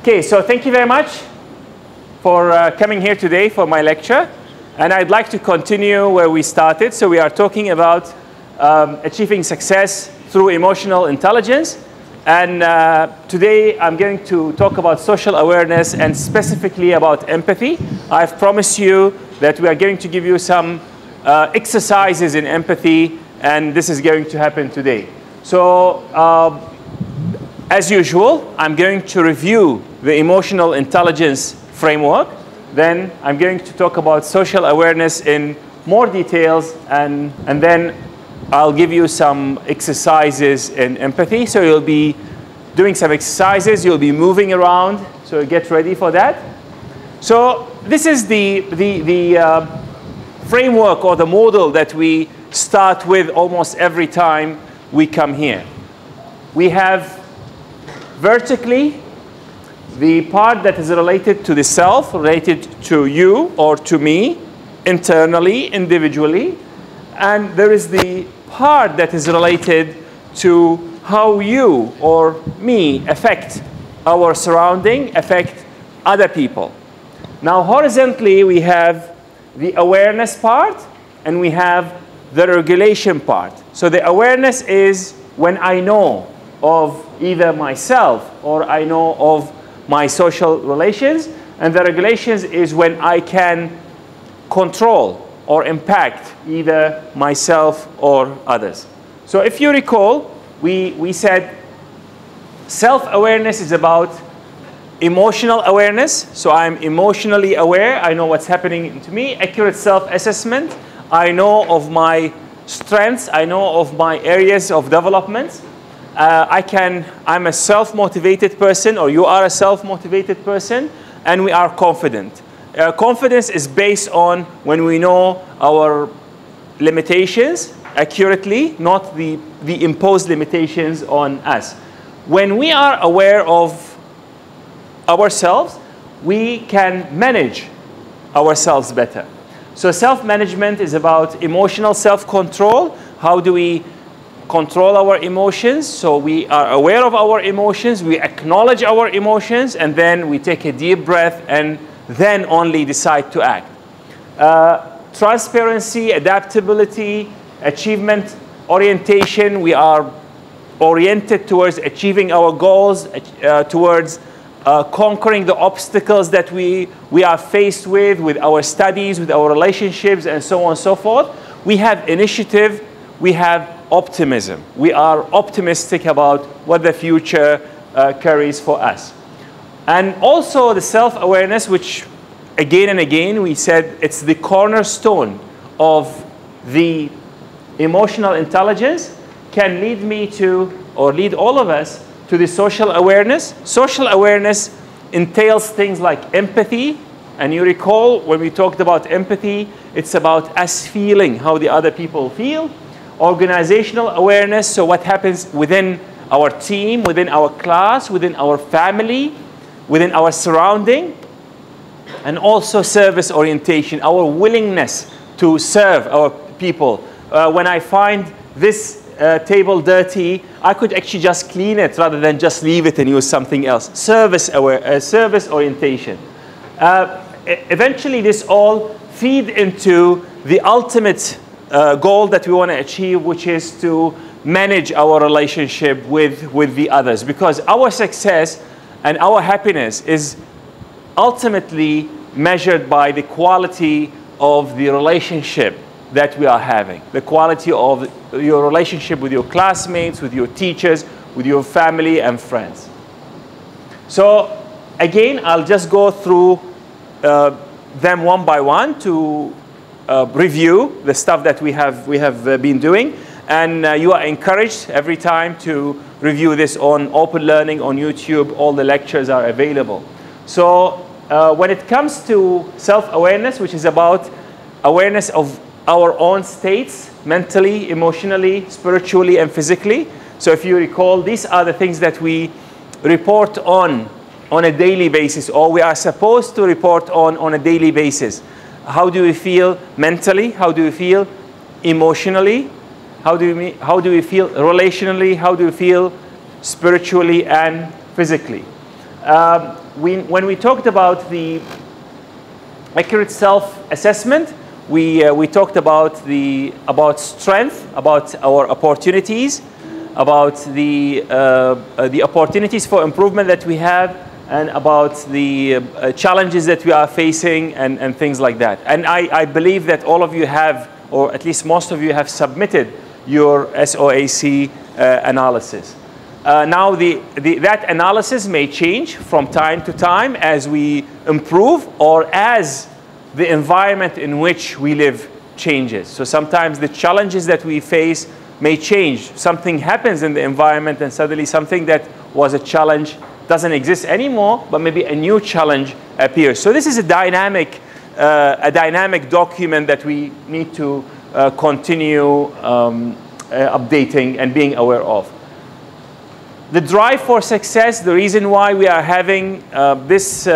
Okay, so thank you very much for coming here today for my lecture. And I'd like to continue where we started. So we are talking about achieving success through emotional intelligence. And today I'm going to talk about social awareness and specifically about empathy. I've promised you that we are going to give you some exercises in empathy, and this is going to happen today. So as usual, I'm going to review the emotional intelligence framework. Then I'm going to talk about social awareness in more details, and then I'll give you some exercises in empathy. So you'll be doing some exercises, you'll be moving around, so get ready for that. So this is the framework or the model that we start with almost every time we come here. We have vertically the part that is related to the self, related to you or to me, internally, individually. And there is the part that is related to how you or me affect our surrounding, affect other people. Now, horizontally, we have the awareness part, and we have the regulation part. So the awareness is when I know of either myself or I know of my social relations, and the regulations is when I can control or impact either myself or others. So if you recall, we said self-awareness is about emotional awareness. So I'm emotionally aware. I know what's happening to me. Accurate self-assessment. I know of my strengths. I know of my areas of development. I'm a self-motivated person, or you are a self-motivated person, and we are confident. Confidence is based on when we know our limitations accurately, not the imposed limitations on us. When we are aware of ourselves, we can manage ourselves better. So self-management is about emotional self-control. How do we control our emotions? So we are aware of our emotions, we acknowledge our emotions, and then we take a deep breath and then only decide to act. Transparency, adaptability, achievement orientation. We are oriented towards achieving our goals, towards conquering the obstacles that we are faced with our studies, with our relationships, and so on and so forth. We have initiative, we have optimism. We are optimistic about what the future carries for us. And also the self-awareness, which again and again we said it's the cornerstone of the emotional intelligence, can lead me to, or lead all of us to the social awareness. Social awareness entails things like empathy. And you recall when we talked about empathy, it's about us feeling how the other people feel. Organizational awareness, so what happens within our team, within our class, within our family, within our surrounding. And also service orientation, our willingness to serve our people. When I find this table dirty, I could actually just clean it rather than just leave it and use something else. Service orientation. Eventually this all feed into the ultimate goal that we want to achieve, which is to manage our relationship with the others. Because our success and our happiness is ultimately measured by the quality of the relationship that we are having. The quality of your relationship with your classmates, with your teachers, with your family and friends. So again, I'll just go through them one by one to review the stuff that we have been doing, and you are encouraged every time to review this on Open Learning on YouTube. All the lectures are available. So when it comes to self-awareness, which is about awareness of our own states, mentally, emotionally, spiritually, and physically. So if you recall, these are the things that we report on a daily basis, or we are supposed to report on a daily basis. How do we feel mentally? How do we feel emotionally? How do we feel relationally? How do we feel spiritually and physically? When we talked about the accurate self-assessment, we talked about strength, about our opportunities, about the opportunities for improvement that we have, and about the challenges that we are facing, and things like that. And I believe that all of you have, or at least most of you have submitted your SOAC analysis. Now that analysis may change from time to time as we improve, or as the environment in which we live changes. So sometimes the challenges that we face may change. Something happens in the environment and suddenly something that was a challenge doesn't exist anymore, but maybe a new challenge appears. So this is a dynamic document that we need to continue updating and being aware of. The drive for success, the reason why we are having this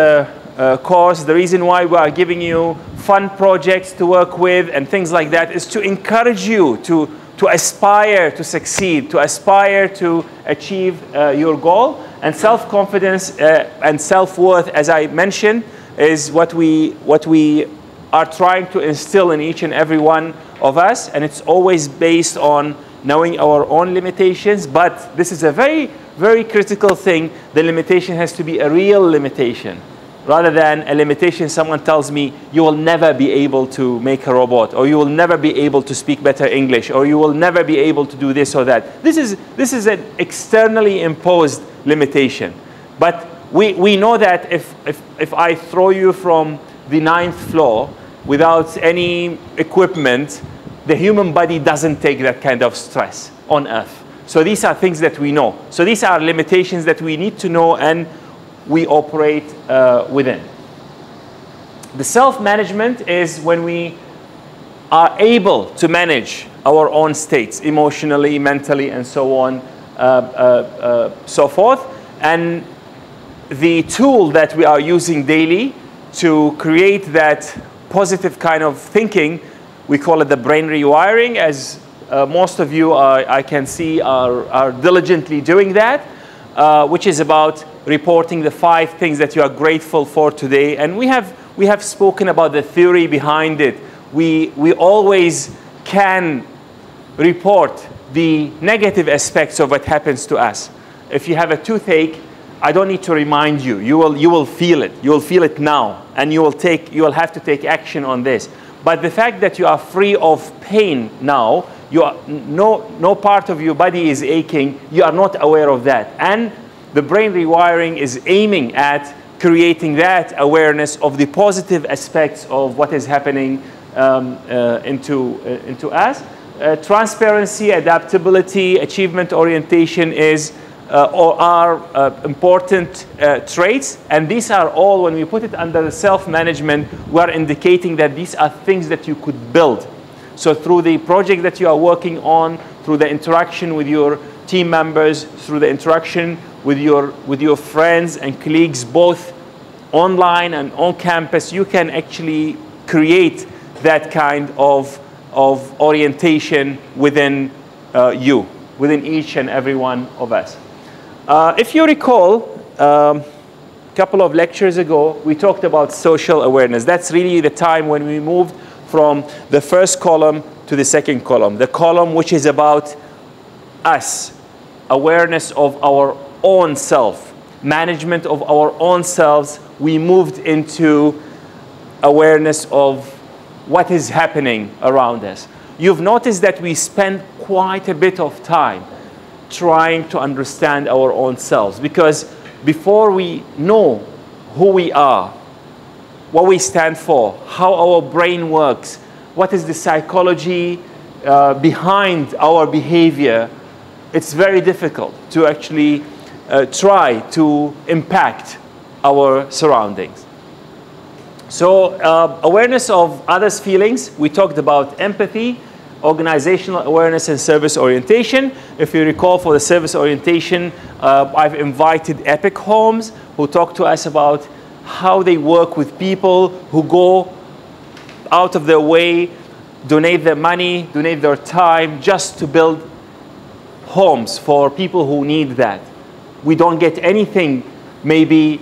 course, the reason why we are giving you fun projects to work with and things like that, is to encourage you to aspire to succeed, to aspire to achieve your goal. And self-confidence and self-worth, as I mentioned, is what we are trying to instill in each and every one of us. And it's always based on knowing our own limitations. But this is a very, very critical thing. The limitation has to be a real limitation, rather than a limitation someone tells me, you will never be able to make a robot, or you will never be able to speak better English, or you will never be able to do this or that. This is an externally imposed limitation. But we know that if I throw you from the 9th floor without any equipment, the human body doesn't take that kind of stress on Earth. So these are things that we know. So these are limitations that we need to know and we operate within. The self-management is when we are able to manage our own states, emotionally, mentally, and so on, so forth. And the tool that we are using daily to create that positive kind of thinking, we call it the brain rewiring, as most of you, I can see, are diligently doing that, which is about reporting the 5 things that you are grateful for today. And we have spoken about the theory behind it. We always can report the negative aspects of what happens to us. If you have a toothache, I don't need to remind you. You will feel it. You will feel it now, and you will have to take action on this. But the fact that you are free of pain now, no part of your body is aching, you are not aware of that. And the brain rewiring is aiming at creating that awareness of the positive aspects of what is happening into us. Transparency, adaptability, achievement orientation are important traits. And these are all, when we put it under the self-management, we are indicating that these are things that you could build. So through the project that you are working on, through the interaction with your team members, through the interaction with your friends and colleagues, both online and on campus, you can actually create that kind of orientation within within each and every one of us. If you recall, a couple of lectures ago, we talked about social awareness. That's really the time when we moved from the first column to the second column. The column which is about us, awareness of our own self, management of our own selves. We moved into awareness of what is happening around us. You've noticed that we spend quite a bit of time trying to understand our own selves, because before we know who we are, what we stand for, how our brain works, what is the psychology behind our behavior, it's very difficult to actually try to impact our surroundings. So awareness of others' feelings, we talked about empathy, organizational awareness, and service orientation. If you recall, for the service orientation, I've invited Epic Homes, who talk to us about how they work with people who go out of their way, donate their money, donate their time, just to build homes for people who need that. We don't get anything maybe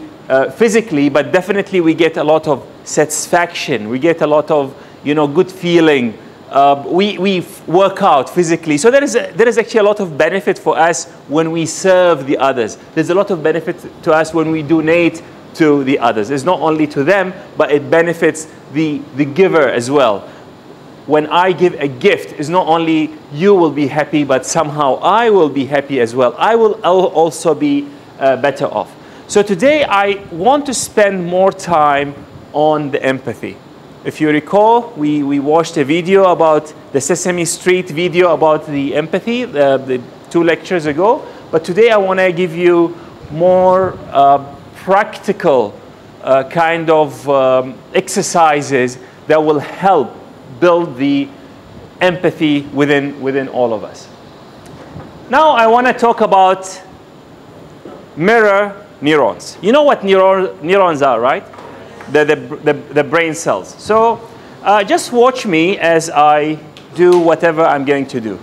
physically, but definitely we get a lot of satisfaction. We get a lot of, good feeling. We work out physically. So there is actually a lot of benefit for us when we serve the others. There's a lot of benefit to us when we donate to the others. It's not only to them, but it benefits the giver as well. When I give a gift, it's not only you will be happy, but somehow I will be happy as well. I will also be better off. So today I want to spend more time on the empathy. If you recall, we watched a video about the Sesame Street video about the empathy, the 2 lectures ago. But today I want to give you more practical kind of exercises that will help build the empathy within all of us. Now I want to talk about mirror neurons. You know what neurons are, right? The brain cells. So just watch me as I do whatever I'm going to do.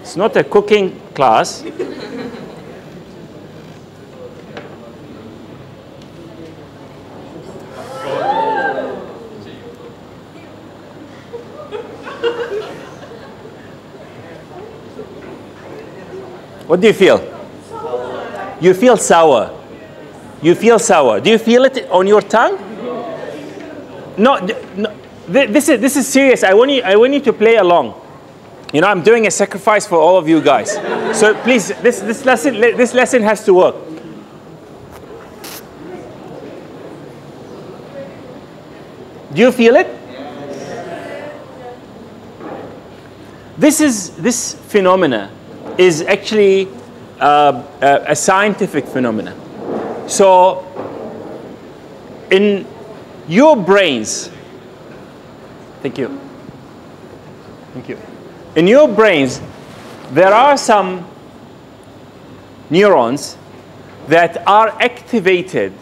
It's not a cooking class. What do you feel? You feel sour. You feel sour. Do you feel it on your tongue? No. This is serious. I want you to play along. I'm doing a sacrifice for all of you guys. So please, this lesson has to work. Do you feel it? This phenomena is actually a scientific phenomena. So in your brains, thank you. In your brains, there are some neurons that are activated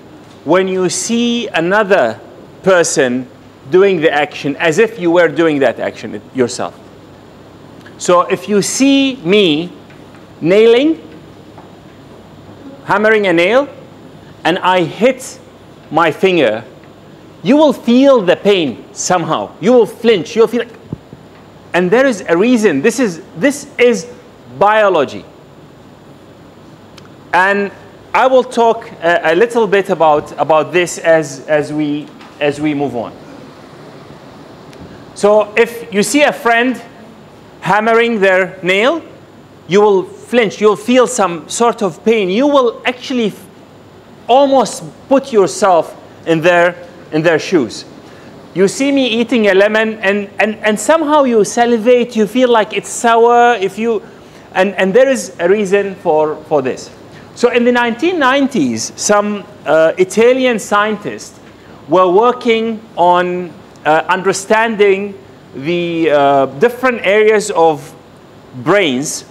when you see another person doing the action as if you were doing that action yourself. So if you see me hammering a nail, and I hit my finger, you will feel the pain somehow. You will flinch. You'll feel like, and there is a reason. This is biology. And I will talk a little bit about this as we move on. So if you see a friend hammering their nail, you will flinch. You'll feel some sort of pain. You will actually almost put yourself in their shoes. You see me eating a lemon, and somehow you salivate. You feel like it's sour. And there is a reason for this. So in the 1990s, some Italian scientists were working on understanding the different areas of brains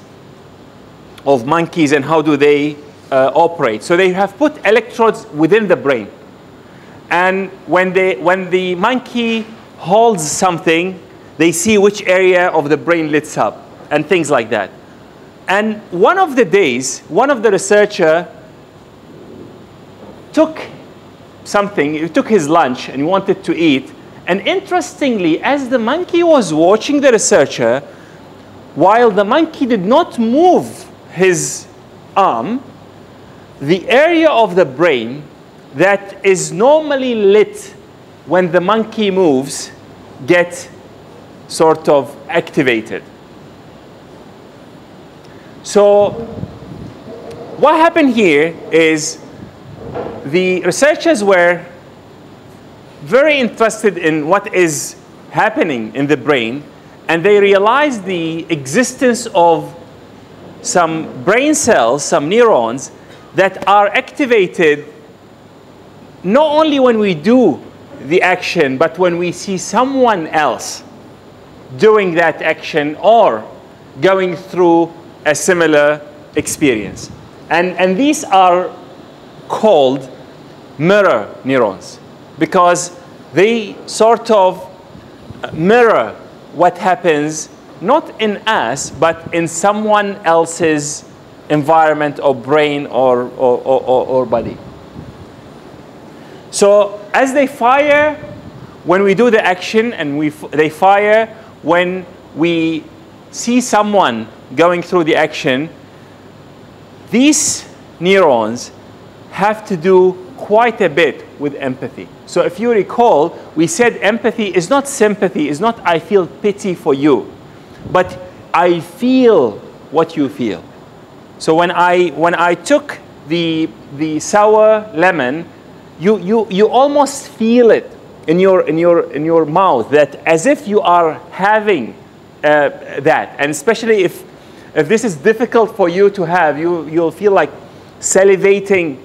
of monkeys and how do they operate. So they have put electrodes within the brain. And when the monkey holds something, they see which area of the brain lights up and things like that. And one of the days, one of the researchers took something, he took his lunch and he wanted to eat. And interestingly, as the monkey was watching the researcher, while the monkey did not move his arm, the area of the brain that is normally lit when the monkey moves gets sort of activated. So what happened here is the researchers were very interested in what is happening in the brain, and they realized the existence of some brain cells, some neurons, that are activated not only when we do the action, but when we see someone else doing that action or going through a similar experience. And these are called mirror neurons because they sort of mirror what happens not in us, but in someone else's environment or brain or body. So as they fire when we do the action, and they fire when we see someone going through the action, these neurons have to do quite a bit with empathy. So if you recall, we said empathy is not sympathy, is not I feel pity for you, but I feel what you feel. So when I took the sour lemon, you almost feel it in your mouth, that as if you are having that, and especially if this is difficult for you to have, you'll feel like salivating,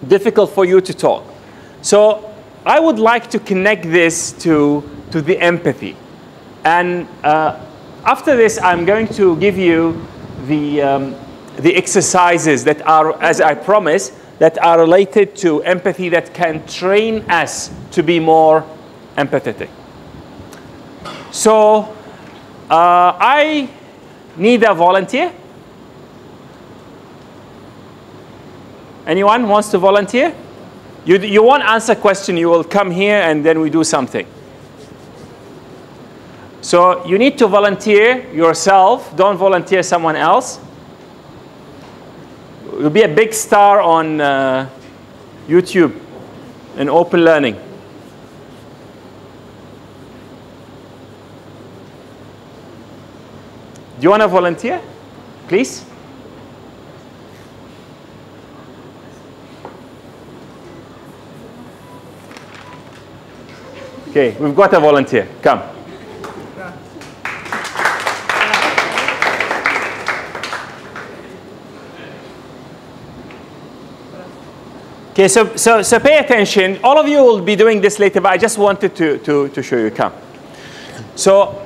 difficult for you to talk. So I would like to connect this to the empathy. And after this, I'm going to give you the exercises that are, as I promised, that are related to empathy that can train us to be more empathetic. So I need a volunteer. Anyone wants to volunteer? You won't answer question, you will come here and then we do something. So you need to volunteer yourself, don't volunteer someone else. You'll be a big star on YouTube in open learning. Do you want to volunteer, please? Okay, we've got a volunteer. Come. Okay, so pay attention. All of you will be doing this later, but I just wanted to show you. Come. So,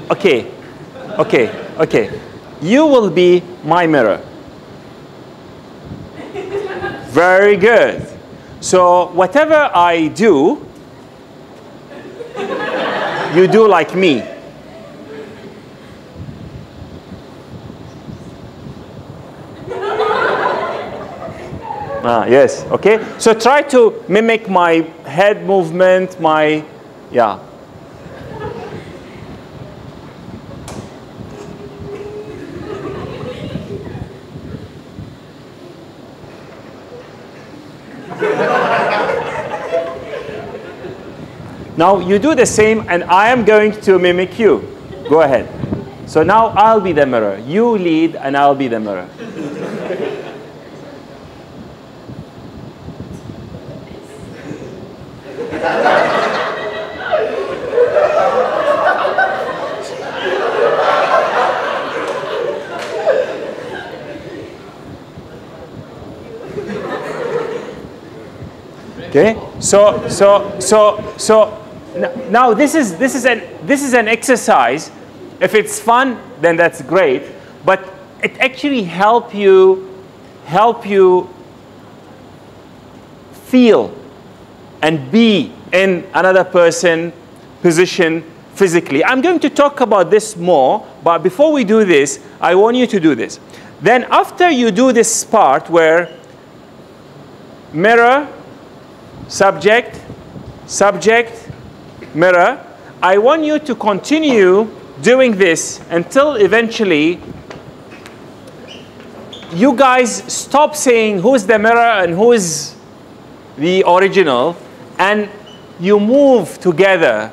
okay. You will be my mirror. Very good. So whatever I do, you do like me. Yes, okay. So try to mimic my head movement, yeah. Now you do the same, and I am going to mimic you. Go ahead. So now I'll be the mirror. You lead, and I'll be the mirror. Okay. So now this is an exercise. If it's fun, then that's great. But it actually help you feel and be in another person's position physically. I'm going to talk about this more, but before we do this, I want you to do this. Then after you do this part where mirror, subject, mirror, I want you to continue doing this until eventually you guys stop saying who's the mirror and who is the original, and you move together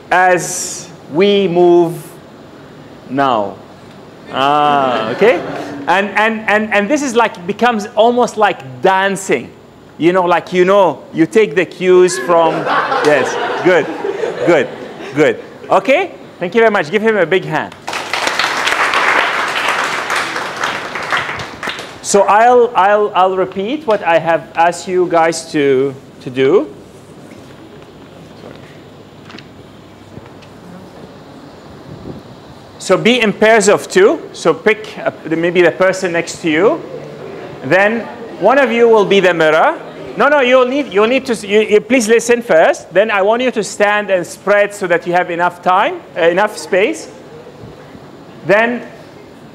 as we move now. Okay? And this is like, becomes almost like dancing. You know, like, you take the cues from, yes, good. Okay? Thank you very much. Give him a big hand. So I'll repeat what I have asked you guys to do. so be in pairs of two. So pick maybe the person next to you. Then one of you will be the mirror. No, you'll need to, please listen first. Then I want you to stand and spread so that you have enough time, enough space. Then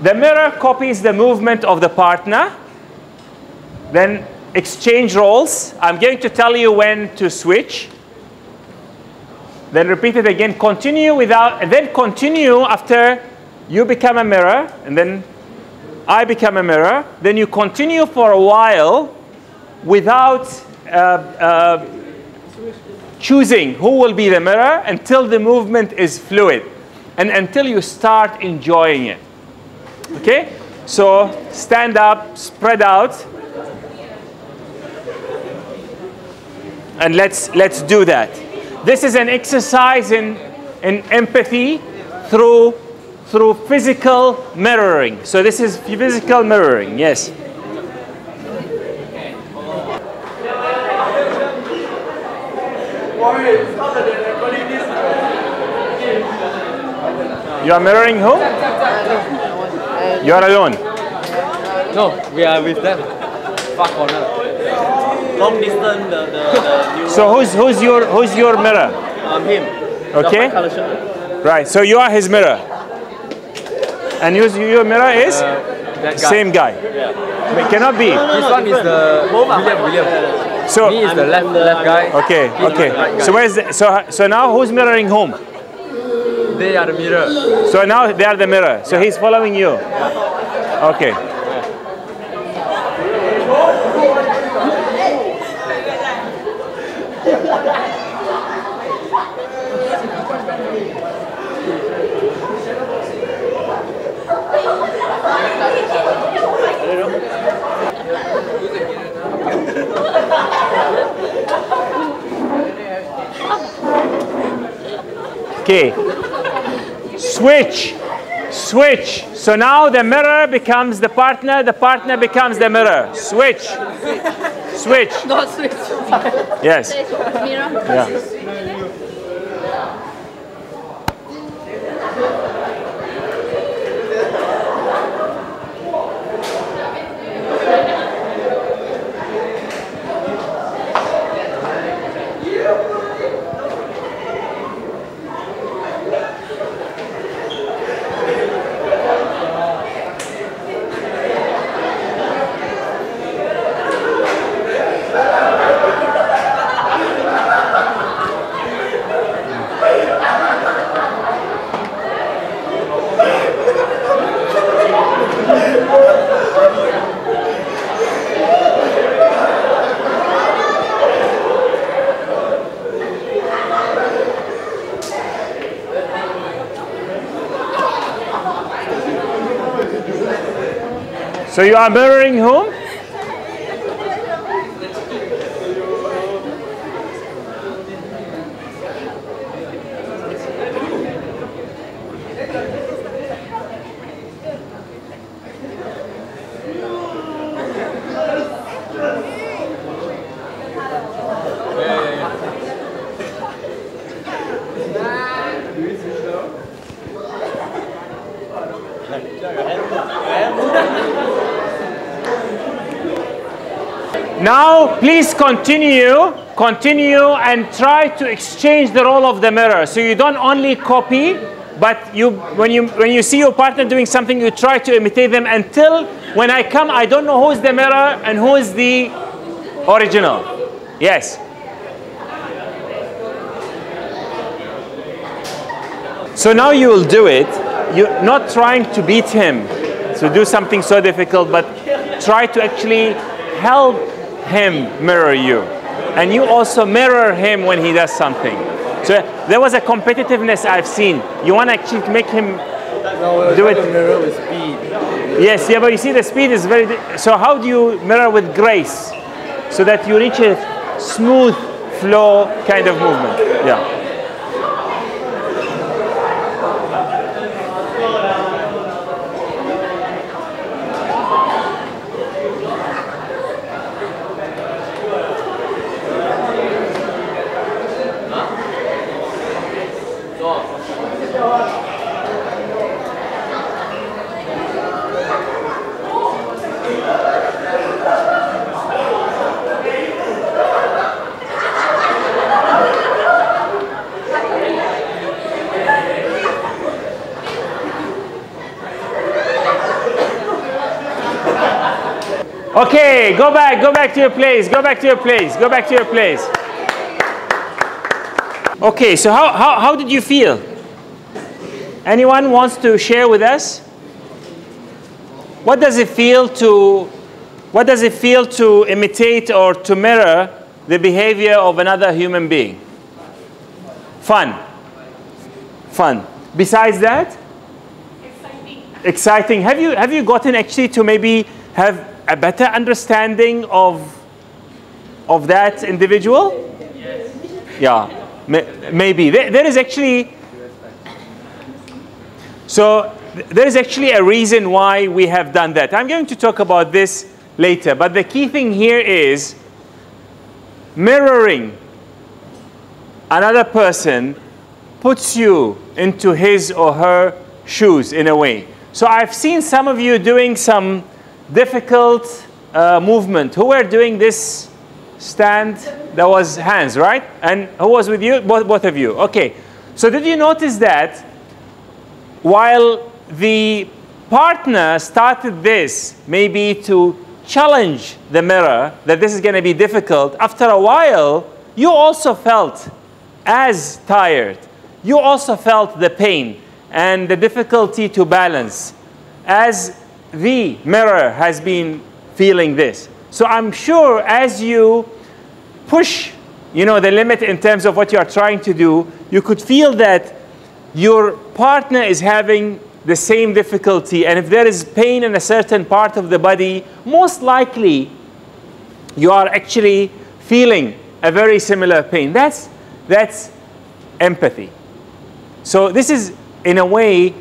the mirror copies the movement of the partner. Then exchange roles. I'm going to tell you when to switch. Then repeat it again. Continue without, and then continue after you become a mirror, and then I become a mirror. Then you continue for a while without choosing who will be the mirror until the movement is fluid and until you start enjoying it. Okay? So stand up, spread out, and let's do that. This is an exercise in empathy through physical mirroring. So this is physical mirroring, yes. You are mirroring who? You are alone? No, we are with them. Far corner. Long distance, the So who's your mirror? him. Okay. Right. So you are his mirror. And your mirror is That guy. same guy. Yeah. It cannot be. This one is the William. So Me is the left guy. okay. Okay. So where's the, so now who's mirroring whom? They are the mirror. So now they are the mirror. So he's following you. Okay. Okay. Switch. So now the mirror becomes the partner becomes the mirror. Switch. Not switch. Yes. Mirror. Yeah. So you are mirroring whom? Now, please continue and try to exchange the role of the mirror. So you don't only copy, but when you see your partner doing something, you try to imitate them until when I come, I don't know who's the mirror and who is the original. Yes. So now you will do it. You're not trying to beat him, so do something so difficult, but try to actually help him mirror you, and you also mirror him when he does something. So there was a competitiveness I've seen. You want to actually make him do it. Mirror with speed. Yes, yeah, but you see the speed is very. So how do you mirror with grace, so that you reach a smooth flow kind of movement? Yeah. Okay, go back to your place, go back to your place, go back to your place. Okay, so how did you feel? Anyone wants to share with us? What does it feel to imitate or to mirror the behavior of another human being? Fun. Fun. Besides that? Exciting. Exciting. Have you gotten actually to maybe have a better understanding of that individual? Yes. Yeah, maybe. There is actually, so there is actually a reason why we have done that. I'm going to talk about this later, but the key thing here is mirroring another person puts you into his or her shoes in a way. So I've seen some of you doing some difficult movement. Who were doing this stand? That was hands, right? And who was with you? Both of you. Okay. So did you notice that while the partner started this maybe to challenge the mirror, that this is going to be difficult, after a while, you also felt as tired. You also felt the pain and the difficulty to balance as the mirror has been feeling this. So I'm sure as you push, the limit in terms of what you are trying to do, you could feel that your partner is having the same difficulty. And if there is pain in a certain part of the body, most likely you are actually feeling a very similar pain. That's empathy. So this is, in a way,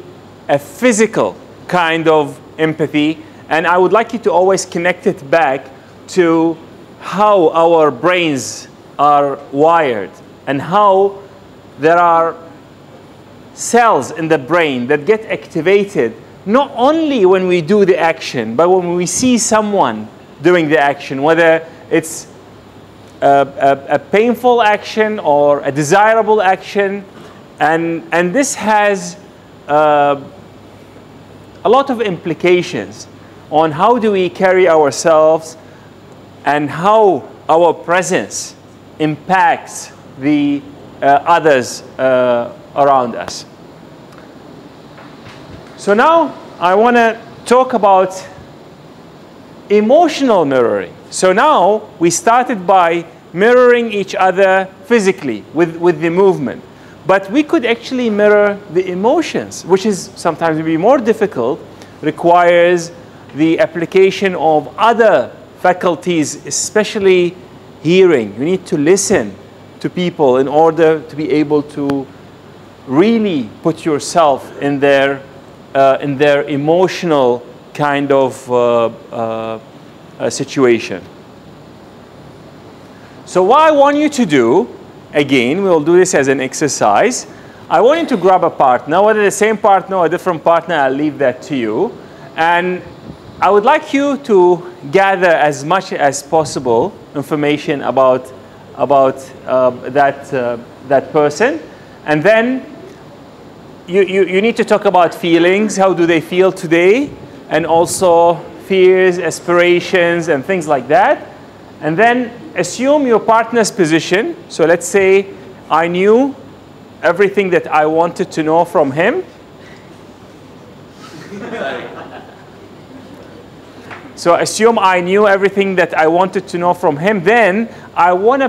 a physical kind of empathy. And I would like you to always connect it back to how our brains are wired and how there are cells in the brain that get activated not only when we do the action, but when we see someone doing the action, whether it's a painful action or a desirable action. And this has a lot of implications on how do we carry ourselves and how our presence impacts the others around us. So now I want to talk about emotional mirroring. So now we started by mirroring each other physically with the movement. But we could actually mirror the emotions, which is sometimes be more difficult, requires the application of other faculties, especially hearing. You need to listen to people in order to be able to really put yourself in their emotional kind of situation. So what I want you to do, again, we'll do this as an exercise. I want you to grab a partner, whether the same partner or a different partner, I'll leave that to you. And I would like you to gather as much as possible information about that person. And then you need to talk about feelings. How do they feel today? And also fears, aspirations, and things like that. And then assume your partner's position. So let's say I knew everything that I wanted to know from him. So assume I knew everything that I wanted to know from him. Then I want to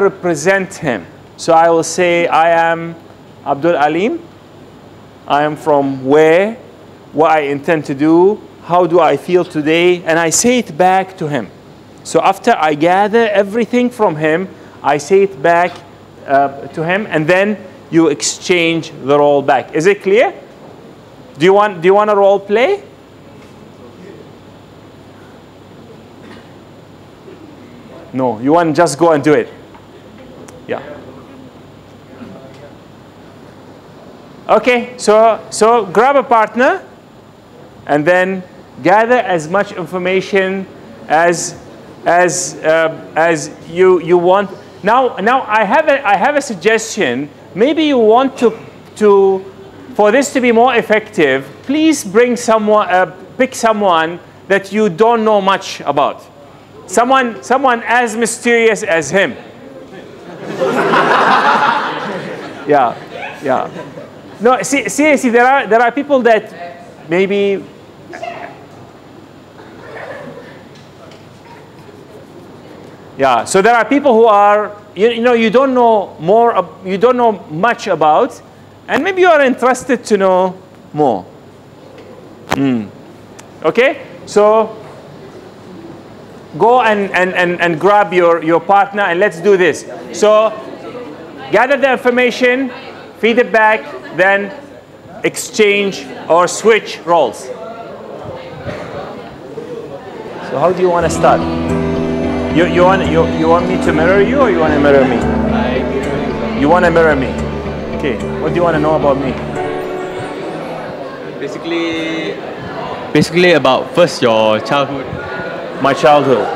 represent him. So I will say, I am Abdul Alim. I am from where, what I intend to do, how do I feel today, and I say it back to him. So after I gather everything from him, I say it back to him, and then you exchange the role back. Is it clear? Do you want a role play? No, you want to just go and do it. Yeah. Okay, so grab a partner and then gather as much information as you want. Now I have a suggestion. Maybe you want to for this to be more effective, please bring someone, pick someone that you don't know much about? Someone as mysterious as him. Yeah, yeah. No, seriously, there are people that maybe. Yeah, so there are people who are, you know, you don't know much about, and maybe you are interested to know more. Okay, so go and grab your partner, and let's do this. So gather the information, feed it back, then exchange or switch roles. So how do you want to start? You want me to mirror you, or you want to mirror me? You want to mirror me. Okay. What do you want to know about me? Basically about first your childhood. My childhood.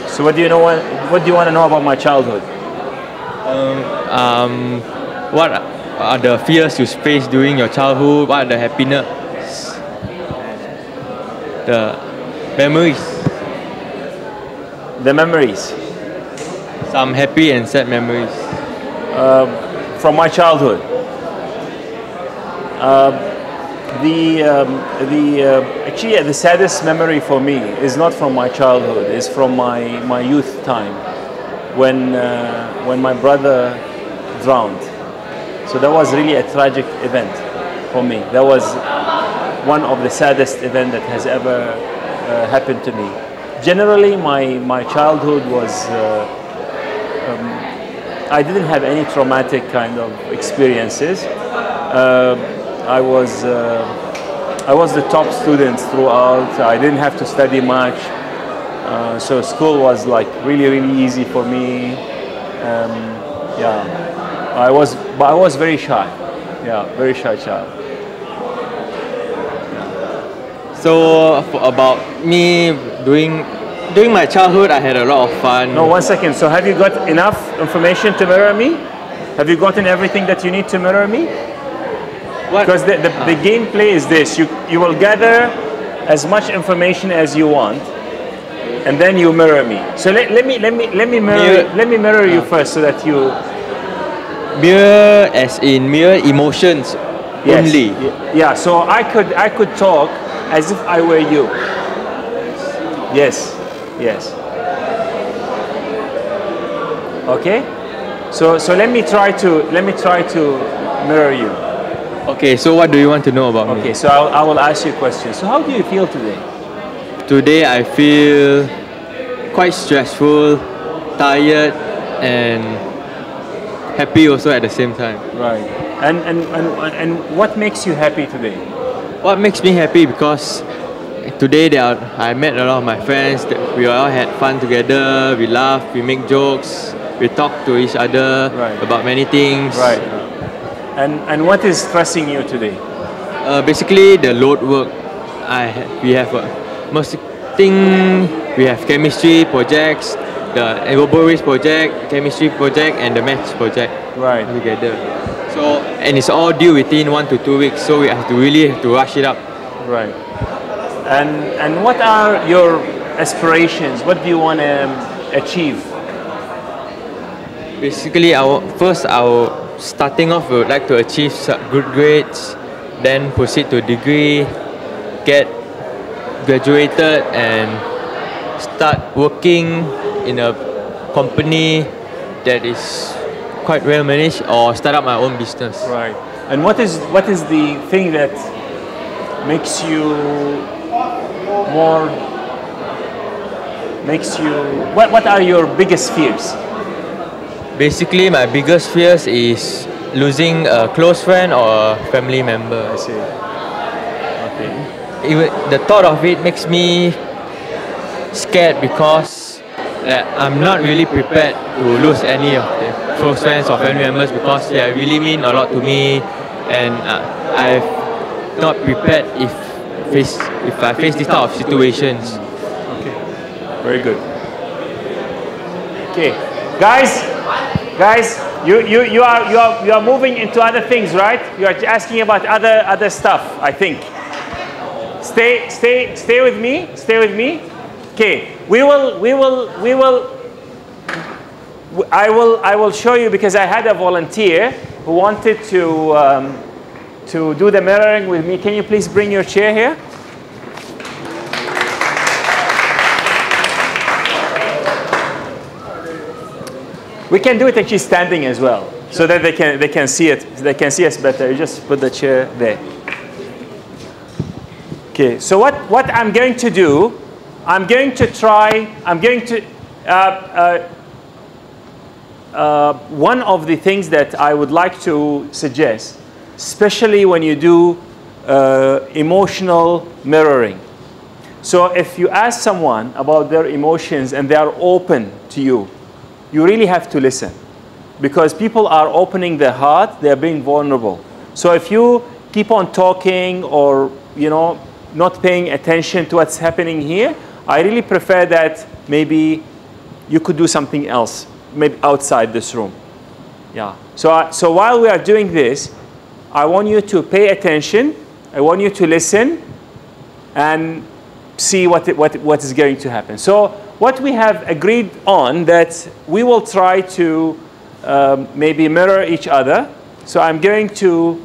So what do you know? What do you want to know about my childhood? What are the fears you faced during your childhood? What are the happiness? The memories. The memories. Some happy and sad memories. From my childhood. Actually, the saddest memory for me is not from my childhood. It's from my youth time, when my brother drowned. So that was really a tragic event for me. That was one of the saddest events that has ever happened to me. Generally, my childhood was, I didn't have any traumatic kind of experiences. I was the top student throughout. I didn't have to study much. So school was like really easy for me. Yeah, but I was very shy. Yeah, very shy child. So about me, during my childhood, I had a lot of fun. No, 1 second. So have you got enough information to mirror me? Have you gotten everything that you need to mirror me? What? Because the gameplay is this: you will gather as much information as you want, and then you mirror me. So let me mirror you first, so that you mirror, as in mirror emotions. Yes. Only. Yeah. So I could talk as if I were you. Yes. Yes. Okay. So let me try to mirror you. Okay. So what do you want to know about me? Okay. So I will ask you a question. So how do you feel today? Today I feel quite stressful, tired, and happy also at the same time. Right. And what makes you happy today? What makes me happy, because today I met a lot of my friends. We all had fun together. We laughed, we make jokes, we talk to each other about many things. Right. And what is stressing you today? Basically the load work. We have we have chemistry projects, the laboratories project, chemistry project, and the maths project. Right. Together. So, and it's all due within 1 to 2 weeks. So we really have to rush it up. Right. And what are your aspirations? What do you want to achieve? Basically, starting off, we would like to achieve good grades, then proceed to a degree, get graduated, and start working in a company that is quite well managed, or start up my own business. Right. And what is the thing that makes you what are your biggest fears? Basically, my biggest fears is losing a close friend or a family member. I see. Okay. The thought of it makes me scared, because I'm not really prepared to lose any of the close friends or family members, because they really mean a lot to me, and I'm not prepared if I face this type of situations. Okay. Very good. Okay, guys, you are moving into other things, right? You are asking about other stuff, I think. Stay with me. Stay with me. Okay. I will show you, because I had a volunteer who wanted to do the mirroring with me. Can you please bring your chair here? We can do it actually standing as well, so that they can see it. They can see us better. You just put the chair there. Okay. So what I'm going to do, I'm going to one of the things that I would like to suggest, especially when you do emotional mirroring. So if you ask someone about their emotions and they are open to you, you really have to listen, because people are opening their heart, they're being vulnerable. So if you keep on talking or, you know, not paying attention to what's happening here, I really prefer that maybe you could do something else, maybe outside this room. Yeah. So while we are doing this, I want you to pay attention. I want you to listen and see what is going to happen. So what we have agreed on, that we will try to maybe mirror each other. So I'm going to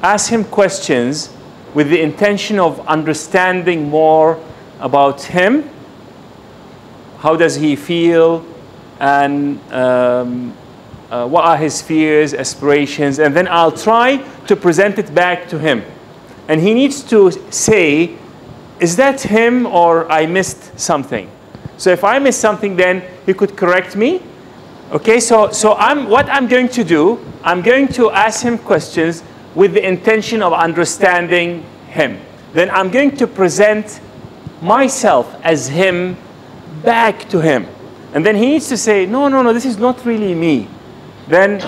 ask him questions with the intention of understanding more about him. How does he feel? And what are his fears, aspirations? And then I'll try to present it back to him. And he needs to say, is that him or I missed something? So if I missed something, then he could correct me. Okay, so what I'm going to do, I'm going to ask him questions with the intention of understanding him. Then I'm going to present myself as him back to him. And then he needs to say, no, this is not really me. Then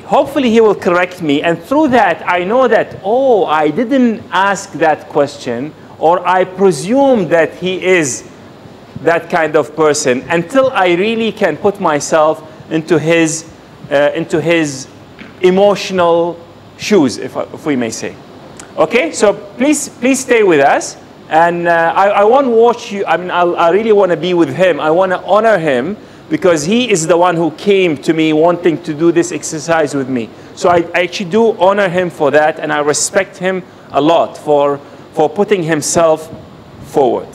hopefully he will correct me. And through that, I know that, oh, I didn't ask that question, or I presume that he is that kind of person, until I really can put myself into his emotional shoes, if we may say. Okay, so please stay with us. And I won't watch you. I mean, I really want to be with him. I want to honor him, because he is the one who came to me wanting to do this exercise with me. So I actually do honor him for that, and I respect him a lot for putting himself forward.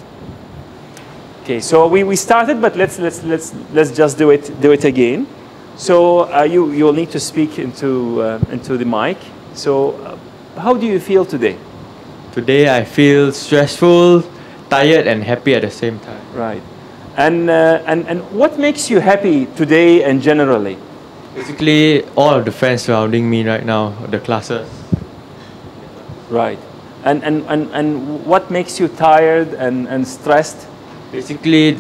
Okay, so we started, but let's just do it again. So you'll need to speak into the mic. So how do you feel today? Today I feel stressful, tired, and happy at the same time. Right. And what makes you happy today and generally? Basically, all of the friends surrounding me right now, the classes. Right. And what makes you tired and stressed? Basically,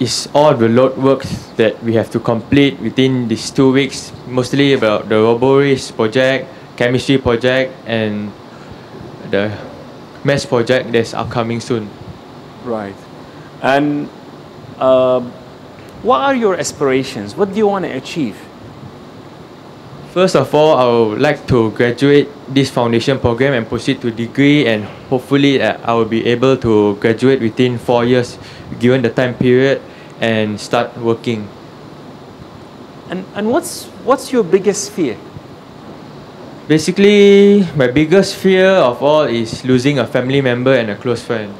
it's all the load works that we have to complete within these 2 weeks, mostly about the robotics project, chemistry project, and the maths project that's upcoming soon. Right. And what are your aspirations? What do you want to achieve? First of all, I would like to graduate this foundation program and proceed to degree, and hopefully I will be able to graduate within 4 years, given the time period, and start working. And what's your biggest fear? Basically, my biggest fear of all is losing a family member and a close friend.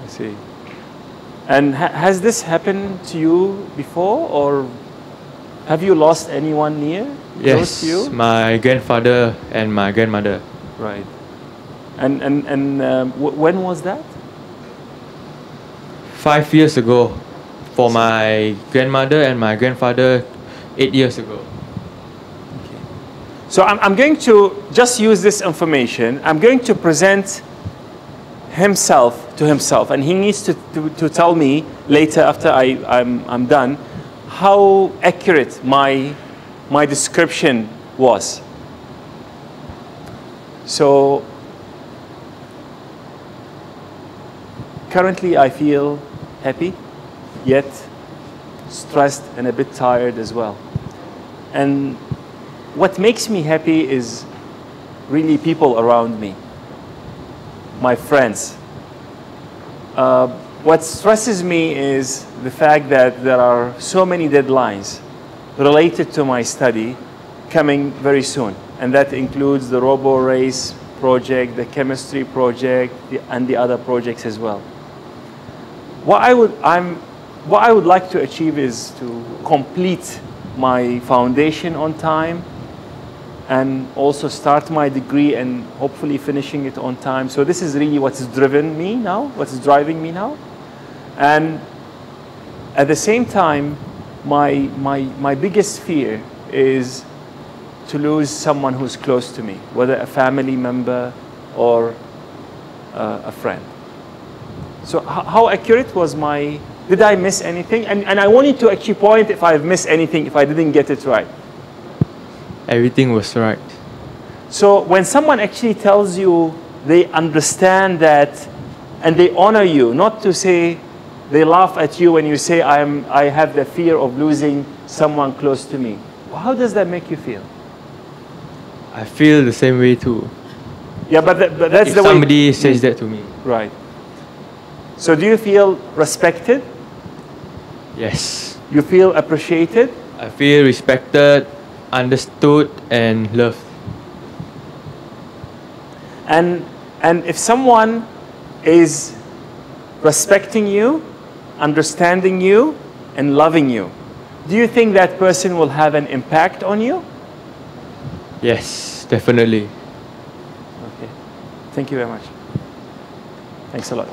I see. And has this happened to you before, or have you lost anyone near? Yes, to you? my grandfather and my grandmother. Right. And when was that? 5 years ago. For my grandmother and my grandfather, 8 years ago. Okay. So I'm going to just use this information. I'm going to present himself to himself, and he needs to tell me later, after I'm done, how accurate my description was. So currently I feel happy, yet stressed and a bit tired as well. And what makes me happy is really people around me, my friends. What stresses me is the fact that there are so many deadlines related to my study coming very soon. And that includes the robo race project, the chemistry project, and the other projects as well. What I would like to achieve is to complete my foundation on time and also start my degree and hopefully finishing it on time. So this is really what's driven me now, what's driving me now. And at the same time, my biggest fear is to lose someone who's close to me, whether a family member or a friend. So how accurate was my, did I miss anything? And I wanted to actually point if I've missed anything, if I didn't get it right. Everything was right. So when someone actually tells you they understand that and they honor you, not to say they laugh at you when you say I have the fear of losing someone close to me. How does that make you feel? I feel the same way too. Yeah, but that's If the way somebody says that to me. Right. So do you feel respected? Yes. You feel appreciated? I feel respected, understood, and loved. And if someone is respecting you, understanding you, and loving you, do you think that person will have an impact on you? Yes, definitely. Okay. Thank you very much. Thanks a lot.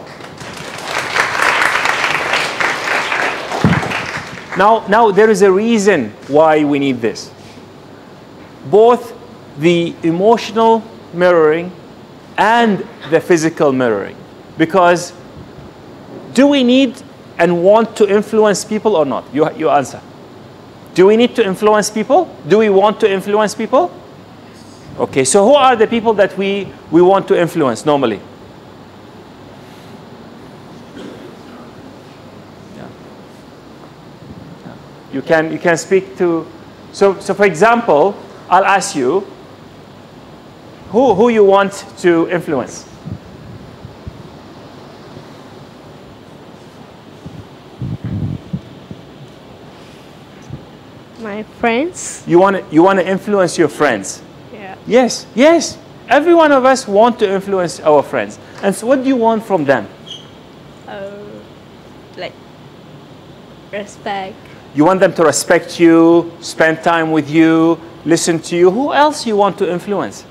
Now there is a reason why we need this. Both the emotional mirroring and the physical mirroring. Because do we need and want to influence people or not? You answer. Do we need to influence people? Do we want to influence people? Okay, so who are the people that we want to influence normally? You can speak to, so for example, I'll ask you, who you want to influence? My friends. You want to influence your friends? Yeah. Yes. Every one of us want to influence our friends. And so what do you want from them? Like respect. You want them to respect you, spend time with you, listen to you. Who else you want to influence?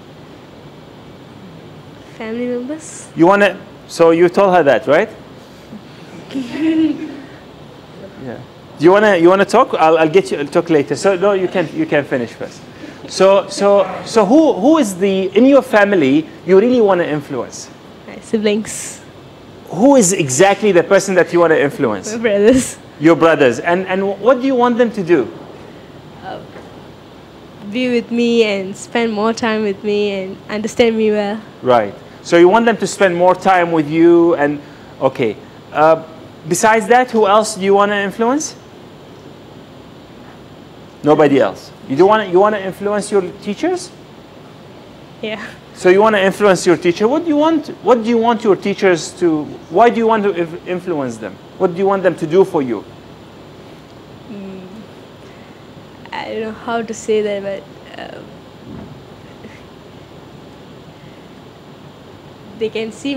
Family members. You want to, so you told her that, right? Yeah. Do you want to talk? I'll get you. I'll talk later. So no, you can finish first. So who is in your family you really want to influence? My siblings. Who is exactly the person that you want to influence? My brothers. Your brothers. And what do you want them to do? Be with me and spend more time with me and understand me well. Right. So you want them to spend more time with you and okay. Besides that, who else do you want to influence? Nobody else. You want to influence your teachers? Yeah. So you want to influence your teacher. What do you want your teachers to, why do you want to influence them? What do you want them to do for you? I don't know how to say that, but they can see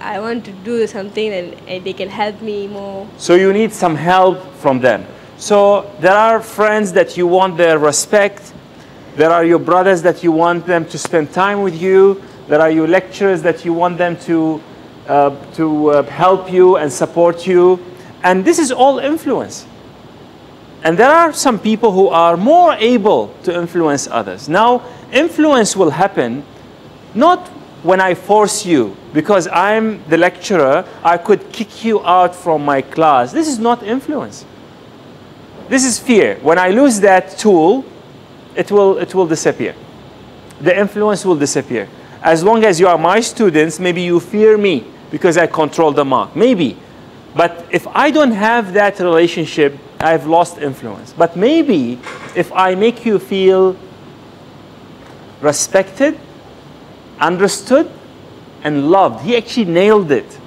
I want to do something and they can help me more. So you need some help from them. So there are friends that you want their respect. There are your brothers that you want them to spend time with you. There are your lecturers that you want them to help you and support you. And this is all influence. And there are some people who are more able to influence others. Now, influence will happen not when I force you, because I'm the lecturer, I could kick you out from my class. This is not influence. This is fear. When I lose that tool, it will disappear. The influence will disappear. As long as you are my students, maybe you fear me because I control the mark. Maybe. But if I don't have that relationship, I've lost influence. But maybe if I make you feel respected, understood, and loved. He actually nailed it.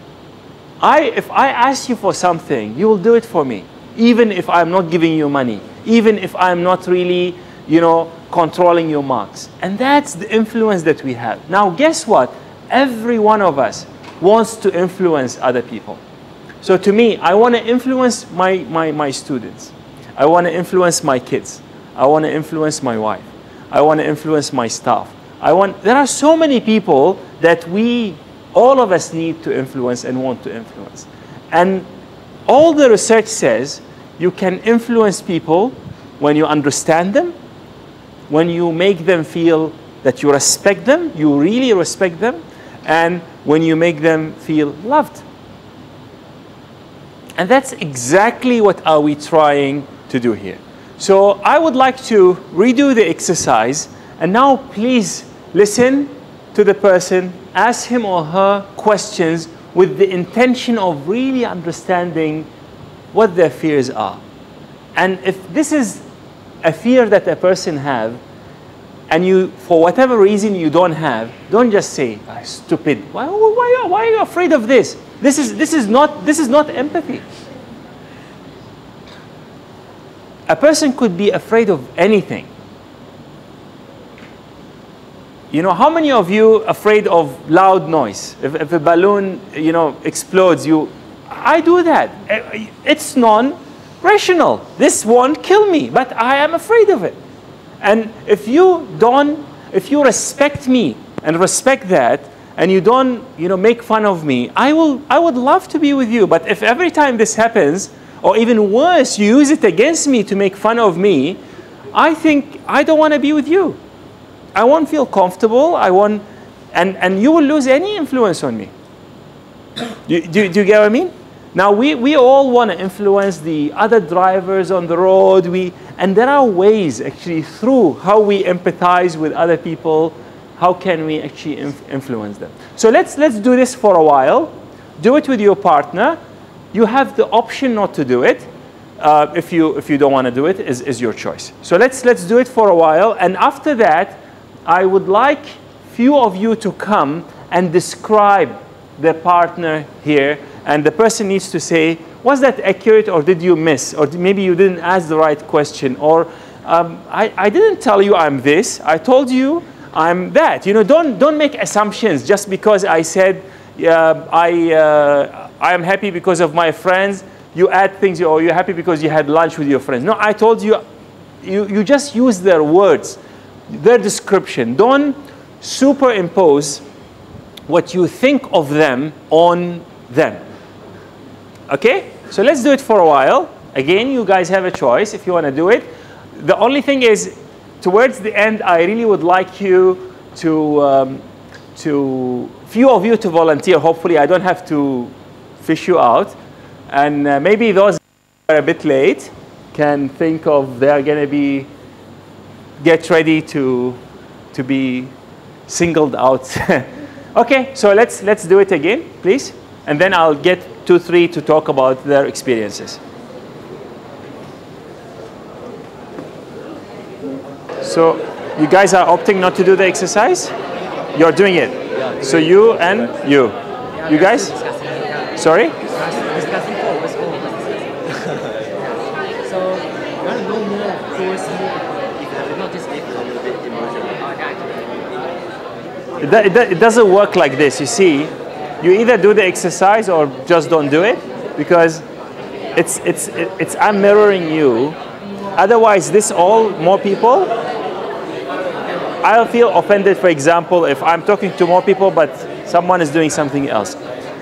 If I ask you for something, you will do it for me, even if I'm not giving you money, even if I'm not really, controlling your marks. And that's the influence that we have. Now, guess what? Every one of us wants to influence other people. So to me, I want to influence my students. I want to influence my kids. I want to influence my wife. I want to influence my staff. There are so many people that all of us need to influence and want to influence. And all the research says you can influence people when you understand them, when you make them feel that you respect them, you really respect them, and when you make them feel loved. And that's exactly what are we trying to do here. So I would like to redo the exercise, and now please listen to the person, ask him or her questions with the intention of really understanding what their fears are. And if this is a fear that a person have, and you, for whatever reason you don't have, don't just say, stupid, why are you afraid of this? This is not empathy. A person could be afraid of anything. How many of you afraid of loud noise? If a balloon, explodes, I do that. It's non-rational. This won't kill me, but I am afraid of it. And if you respect me and respect that, and you don't, make fun of me, I would love to be with you. But if every time this happens, or even worse, you use it against me to make fun of me, I think I don't want to be with you. I won't feel comfortable. And you will lose any influence on me. Do you get what I mean? Now, we all want to influence the other drivers on the road. And there are ways, actually, through how we empathize with other people, how can we actually influence them. So let's do this for a while. Do it with your partner. You have the option not to do it. If you don't want to do it, is your choice. So let's do it for a while. And after that, I would like few of you to come and describe the partner here. And the person needs to say, was that accurate, or did you miss? Or maybe you didn't ask the right question. Or I didn't tell you I'm this. I told you I'm that. Don't make assumptions just because I said I am happy because of my friends. You add things, or you're happy because you had lunch with your friends. No, I told you, you just use their words, their description. Don't superimpose what you think of them on them. Okay? So let's do it for a while. Again, you guys have a choice if you want to do it. The only thing is, towards the end, I really would like you to few of you to volunteer. Hopefully, I don't have to fish you out. And maybe those who are a bit late can think of they are going to get ready to be singled out. Okay, so let's do it again, please. And then I'll get 2, 3 to talk about their experiences. So you guys are opting not to do the exercise? You're doing it. So you and you. You guys? Sorry? Discussing for what's going on. So you want to know more towards if not just if a little bit emotional. It doesn't work like this. You see, you either do the exercise or just don't do it, because I'm mirroring you. Otherwise, more people, I'll feel offended, for example, if I'm talking to more people, but someone is doing something else.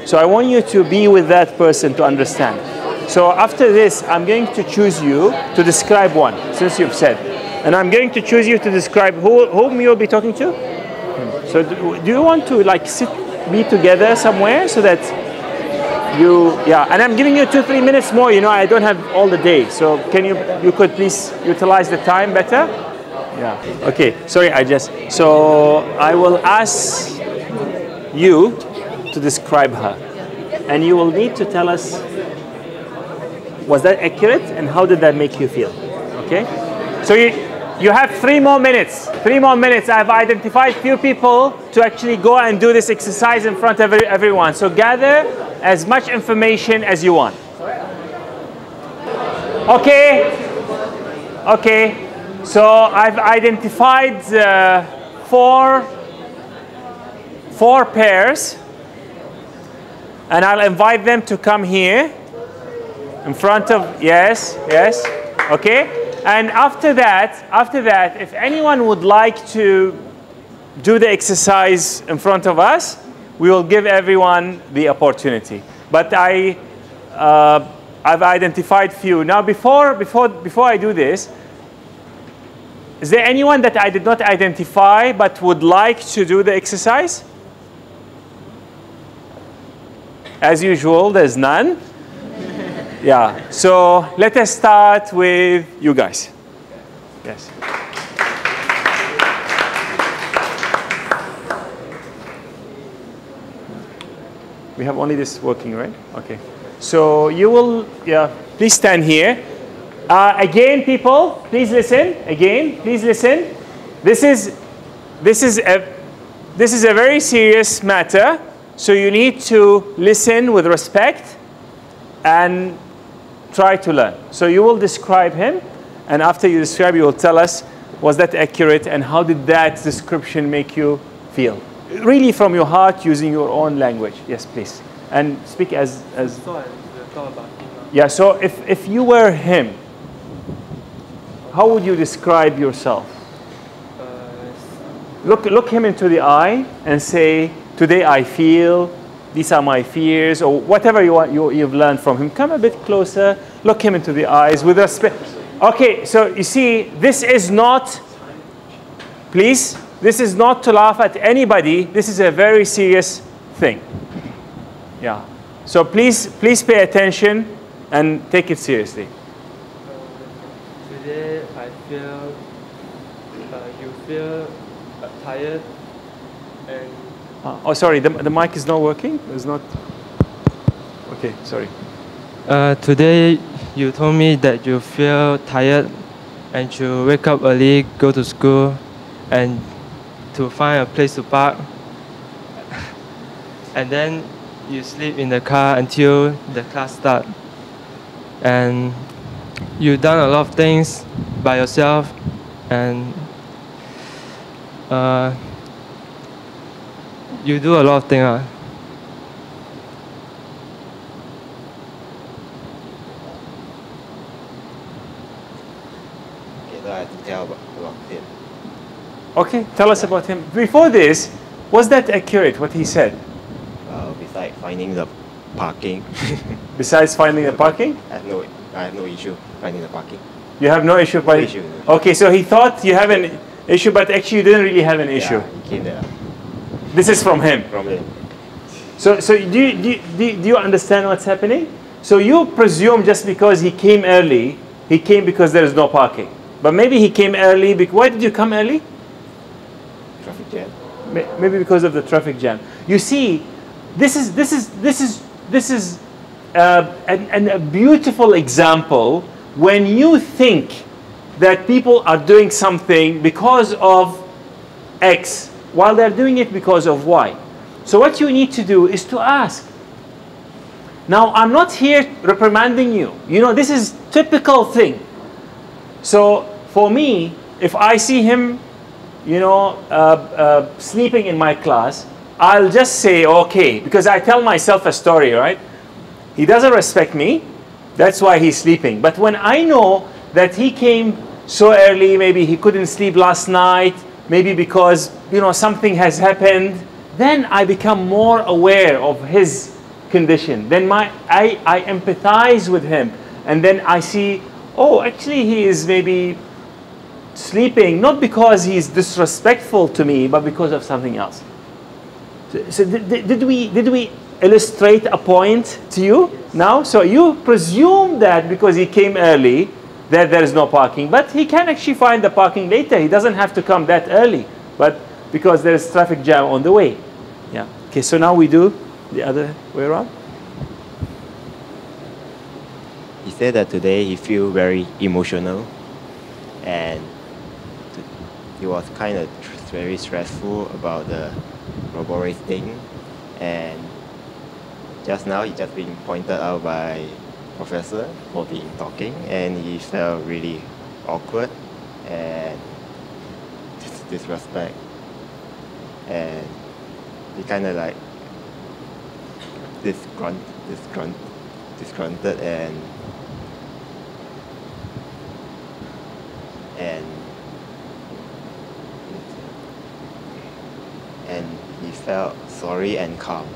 So I want you to be with that person to understand. So after this, I'm going to choose you to describe one, since you've said. And I'm going to choose you to describe whom you'll be talking to. So do you want to be together somewhere so that and I'm giving you 2, 3 minutes more. I don't have all the day. So you could please utilize the time better? Yeah. Okay. Sorry, so I will ask you to describe her. And you will need to tell us, was that accurate and how did that make you feel? Okay? So You have 3 more minutes. 3 more minutes. I've identified few people to actually go and do this exercise in front of everyone. So gather as much information as you want. Okay. Okay. So I've identified four pairs, and I'll invite them to come here in front of, yes, okay. And after that, if anyone would like to do the exercise in front of us, we will give everyone the opportunity. But I've identified few. Now, before I do this, is there anyone that I did not identify but would like to do the exercise? As usual, there's none. Yeah, so let us start with you guys. Yes. We have only this working, right? Okay. So you will, yeah, please stand here. Again, people, please listen. Again, please listen. This is a very serious matter. So you need to listen with respect and try to learn. So you will describe him, and after you describe, you will tell us, was that accurate, and how did that description make you feel? Really from your heart, using your own language. Yes, please. And speak as yeah, so if you were him, how would you describe yourself? Look him into the eye and say, today I feel, these are my fears, or whatever you've learned from him. Come a bit closer, look him into the eyes with respect. Okay, so you see, this is not, please, this is not to laugh at anybody. This is a very serious thing. Yeah. So please pay attention and take it seriously. Today I feel, you feel tired and... oh, sorry, the mic is not working? It's not... Okay, sorry. Today you told me that you feel tired and you wake up early, go to school, and to find a place to park. And then you sleep in the car until the class starts. And you've done a lot of things by yourself, and you do a lot of things. Okay, so I have to tell about him. Okay, tell us about him. Before this, was that accurate, what he said? Besides finding the parking. Besides finding the parking? I have no issue finding the parking. You have no issue finding? No issue. Okay, so he thought you have an issue, but actually you didn't really have an issue. Yeah, he came there. This is from him? From him. So do you understand what's happening? So you presume just because he came early, he came because there is no parking. But maybe he came early, why did you come early? Traffic jam. Maybe because of the traffic jam. You see, this is a beautiful example when you think that people are doing something because of X, while they're doing it because of Y. So what you need to do is to ask. Now, I'm not here reprimanding you. You know, this is typical thing. So for me, if I see him, you know, sleeping in my class, I'll just say, okay, because I tell myself a story, right? He doesn't respect me. That's why he's sleeping. But when I know that he came so early, maybe he couldn't sleep last night, maybe because, you know, something has happened, then I become more aware of his condition. Then I empathize with him. And then I see, oh, actually he is maybe sleeping, not because he's disrespectful to me, but because of something else. So did we illustrate a point to you now? So you presume that because he came early, that there is no parking, but he can actually find the parking later. He doesn't have to come that early, but because there is traffic jam on the way. Yeah. Okay. So now we do the other way around. He said that today he feels very emotional, and he was kind of very stressful about the robo race thing, and just now he just been pointed out by professor for being talking, and he felt really awkward and disrespect, and he kind of like disgruntled and he felt sorry and calm.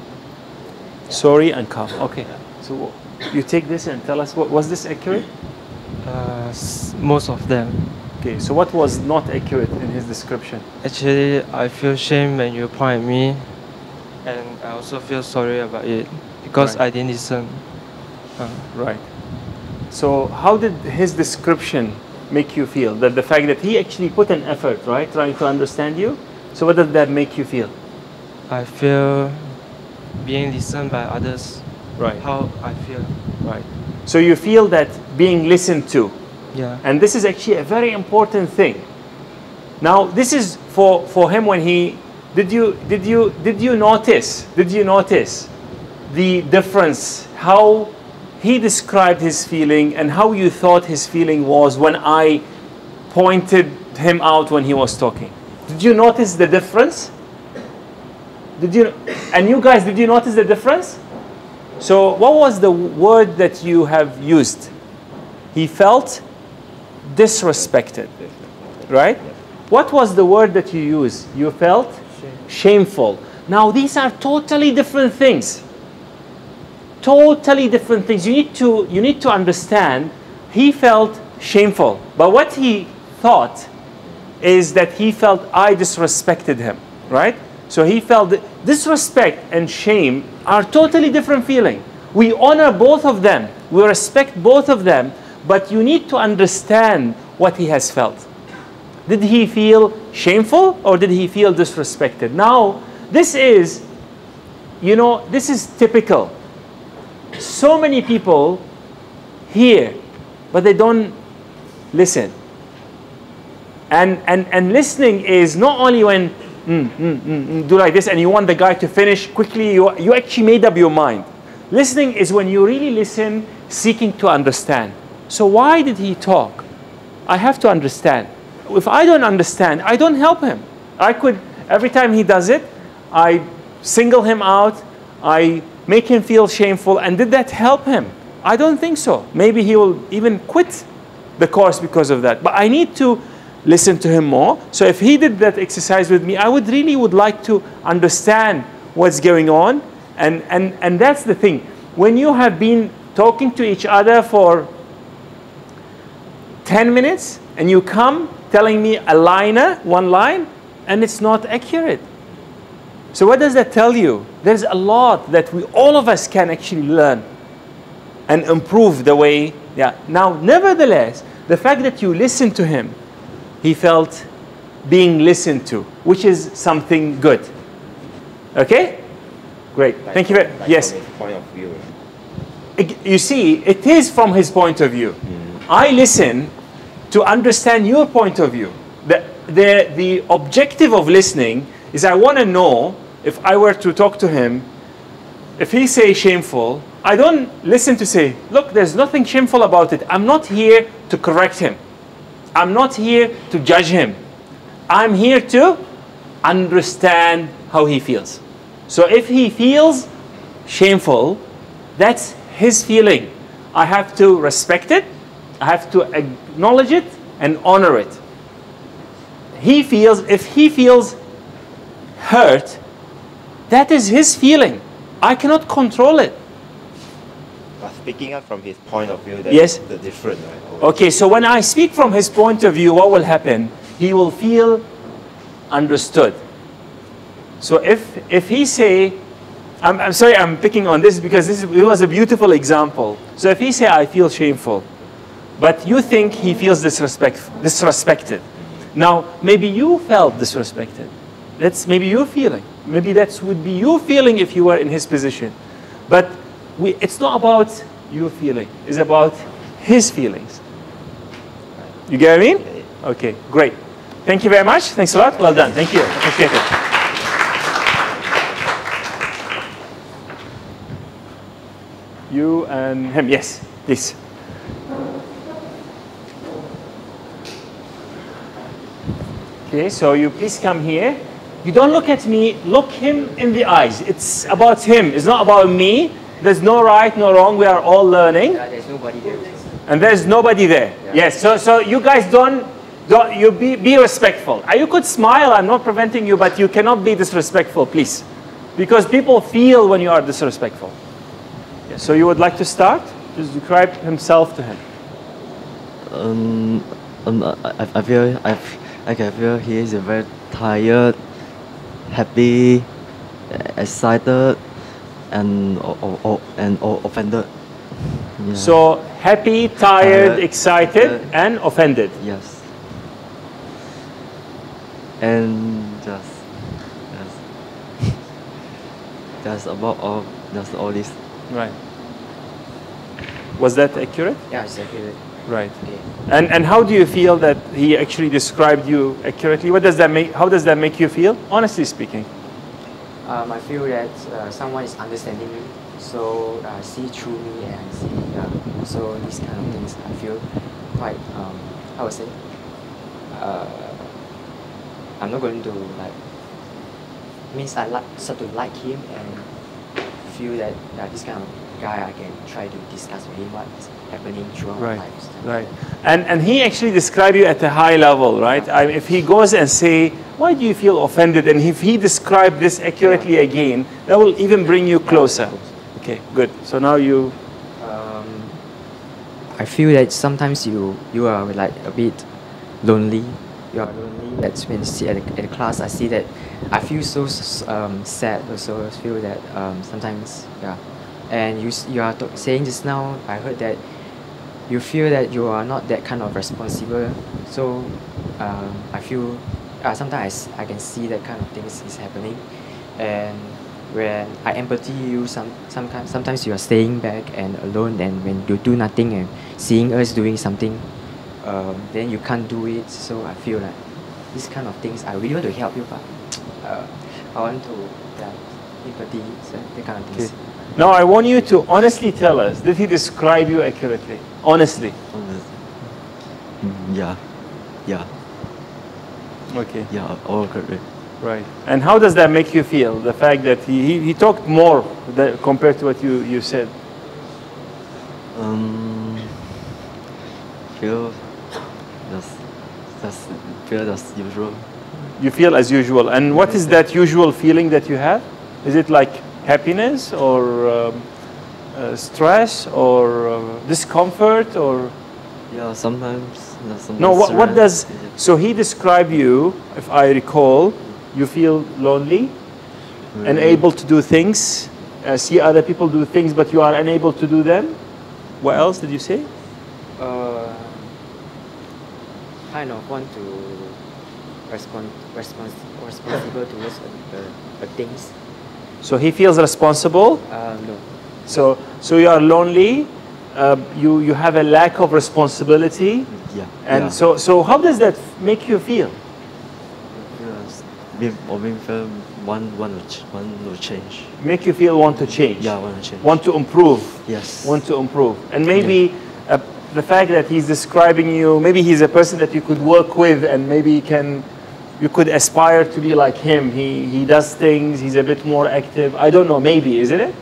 Sorry and calm. Okay. So you take this and tell us, was this accurate? Most of them. Okay. So what was not accurate in his description? Actually, I feel shame when you point at me, and I also feel sorry about it because Right. I didn't listen. Right. So how did his description make you feel? That the fact that he actually put an effort, right, trying to understand you? So what did that make you feel? I feel being listened by others. Right. How I feel. Right. So you feel that being listened to. Yeah. And this is actually a very important thing. Now, this is for him when he did you notice the difference, how he described his feeling and how you thought his feeling was when I pointed him out when he was talking? Did you notice the difference? And you guys, did you notice the difference? So what was the word that you have used? He felt disrespected, right? What was the word that you used? You felt shameful. Now these are totally different things. Totally different things. You need to understand. He felt shameful, but what he thought is that he felt I disrespected him, right? So he felt that disrespect and shame are totally different feeling. We honor both of them. We respect both of them, but you need to understand what he has felt. Did he feel shameful or did he feel disrespected? Now, this is, this is typical. So many people hear, but they don't listen. And listening is not only when do like this and you want the guy to finish quickly, you actually made up your mind. Listening is when you really listen, seeking to understand. So why did he talk? I have to understand. If I don't understand, I don't help him. I could, every time he does it, I single him out, I make him feel shameful, and did that help him? I don't think so. Maybe he will even quit the course because of that. But I need to listen to him more. So if he did that exercise with me, I would like to understand what's going on. And that's the thing. When you have been talking to each other for 10 minutes and you come telling me one line, and it's not accurate. So what does that tell you? There's a lot that all of us can actually learn and improve the way. Yeah. Now, nevertheless, the fact that you listen to him, he felt being listened to, which is something good. Okay? Great. Thank you very much. Yes. From his point of view. You see, it is from his point of view. I listen to understand your point of view. The objective of listening is I want to know, if I were to talk to him, if he says shameful, I don't listen to say, look, there's nothing shameful about it. I'm not here to correct him. I'm not here to judge him. I'm here to understand how he feels. So if he feels shameful, that's his feeling. I have to respect it. I have to acknowledge it and honor it. If he feels hurt, that is his feeling. I cannot control it. But speaking up from his point of view, that's Yes. the different, right? Okay, so when I speak from his point of view, what will happen? He will feel understood. So if he say, I'm sorry, I'm picking on this because it was a beautiful example. So if he say, I feel shameful, but you think he feels disrespected. Now, maybe you felt disrespected. That's maybe your feeling. Maybe that would be your feeling if you were in his position. But it's not about your feeling. It's about his feelings. You get what I mean? Okay, great. Thank you very much. Thanks a lot. Well done. Thank you. Appreciate it. You and him. Yes, please. Okay, so you please come here. You don't look at me, look him in the eyes. It's about him, it's not about me. There's no right, no wrong, we are all learning. Yeah, there's nobody there. And there's nobody there. Yeah. Yes, so you guys you be respectful. You could smile, I'm not preventing you, but you cannot be disrespectful, please. Because people feel when you are disrespectful. Yes, so you would like to start? Just describe himself to him. I can feel he is very tired, happy, excited, and offended. Yeah. So happy, tired, excited, and offended. Yes. And just about all, just all this. Right. Was that accurate? Yeah, it's accurate. Right. Okay. And how do you feel that he actually described you accurately? What does that make? How does that make you feel? Honestly speaking. I feel that someone is understanding me, so see through me and see. So these kind of things, I feel quite. I would say. I'm not going to like. Means I start to like him and feel that this kind of guy I can try to discuss with him what's happening throughout my life. Right. And he actually described you at a high level, right? If he goes and say, why do you feel offended? And if he described this accurately again, that will even bring you closer. Okay, good. So now you... I feel that sometimes you are like a bit lonely. You are lonely. That's when you see at the class, I see that I feel so sad also. I feel that sometimes, yeah. And you are saying just now, I heard that you feel that you are not that kind of responsible. So I feel sometimes I can see that kind of things is happening. And when I empathy you, sometimes you are staying back and alone, and when you do nothing and seeing us doing something, then you can't do it. So I feel like these kind of things, I really want to help you, but I want to empathy, so that kind of things. Okay. Now I want you to honestly tell us, did he describe you accurately? Honestly. Yeah. Okay. Yeah, all correct. Right. And how does that make you feel? The fact that he talked more compared to what you said. Feel as usual. You feel as usual. And what is that usual feeling that you have? Is it like happiness or stress or discomfort or? Yeah, sometimes. No, what does, so he described you, if I recall, you feel lonely and able to do things, see other people do things, but you are unable to do them. What else did you say? Kind of want to responsible towards the things. So he feels responsible? No. So you are lonely, you have a lack of responsibility. Yeah. And so how does that make you feel? Want to change. Make you feel want to change? Yeah, want to change. Want to improve? Yes. Want to improve. And maybe the fact that he's describing you, maybe he's a person that you could work with and maybe you could aspire to be like him. He does things, he's a bit more active. I don't know, maybe, isn't it?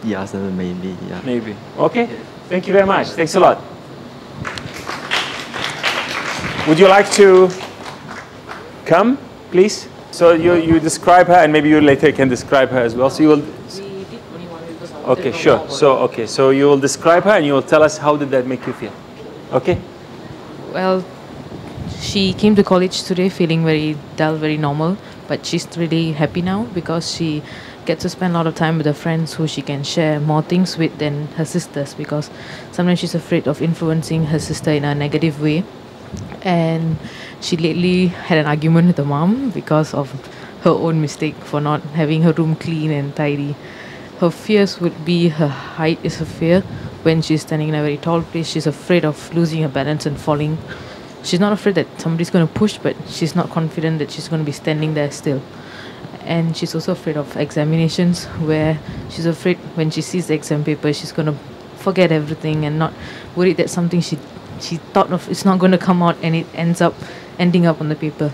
Yes, maybe, yeah. Maybe. Okay, thank you very much. Thanks a lot. Would you like to come, please? So you describe her and maybe you later can describe her as well. So you will... Okay, sure. So you will describe her and you will tell us how did that make you feel. Okay? Well, she came to college today feeling very dull, very normal, but she's really happy now because she gets to spend a lot of time with her friends who she can share more things with than her sisters, because sometimes she's afraid of influencing her sister in a negative way. And she lately had an argument with her mom because of her own mistake for not having her room clean and tidy. Her fears would be, her height is a fear. When she's standing in a very tall place, she's afraid of losing her balance and falling. she's not afraid that somebody's going to push, but she's not confident that she's going to be standing there still. And she's also afraid of examinations, where she's afraid when she sees the exam paper, she's going to forget everything, and not worried that something she thought of is not going to come out and it ending up on the paper.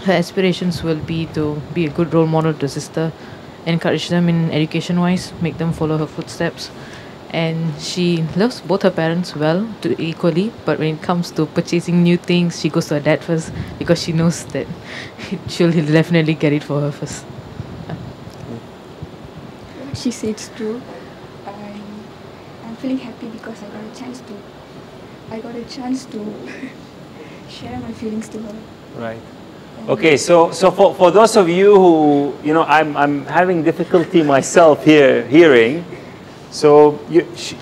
Her aspirations will be to be a good role model to sister, encourage them in education-wise, make them follow her footsteps. And she loves both her parents well, equally, but when it comes to purchasing new things, she goes to her dad first, because she knows that he'll definitely get it for her first. What she said is true. I'm feeling happy because I got a chance to share my feelings to her. Right. Okay, so for those of you who, I'm having difficulty myself hearing. So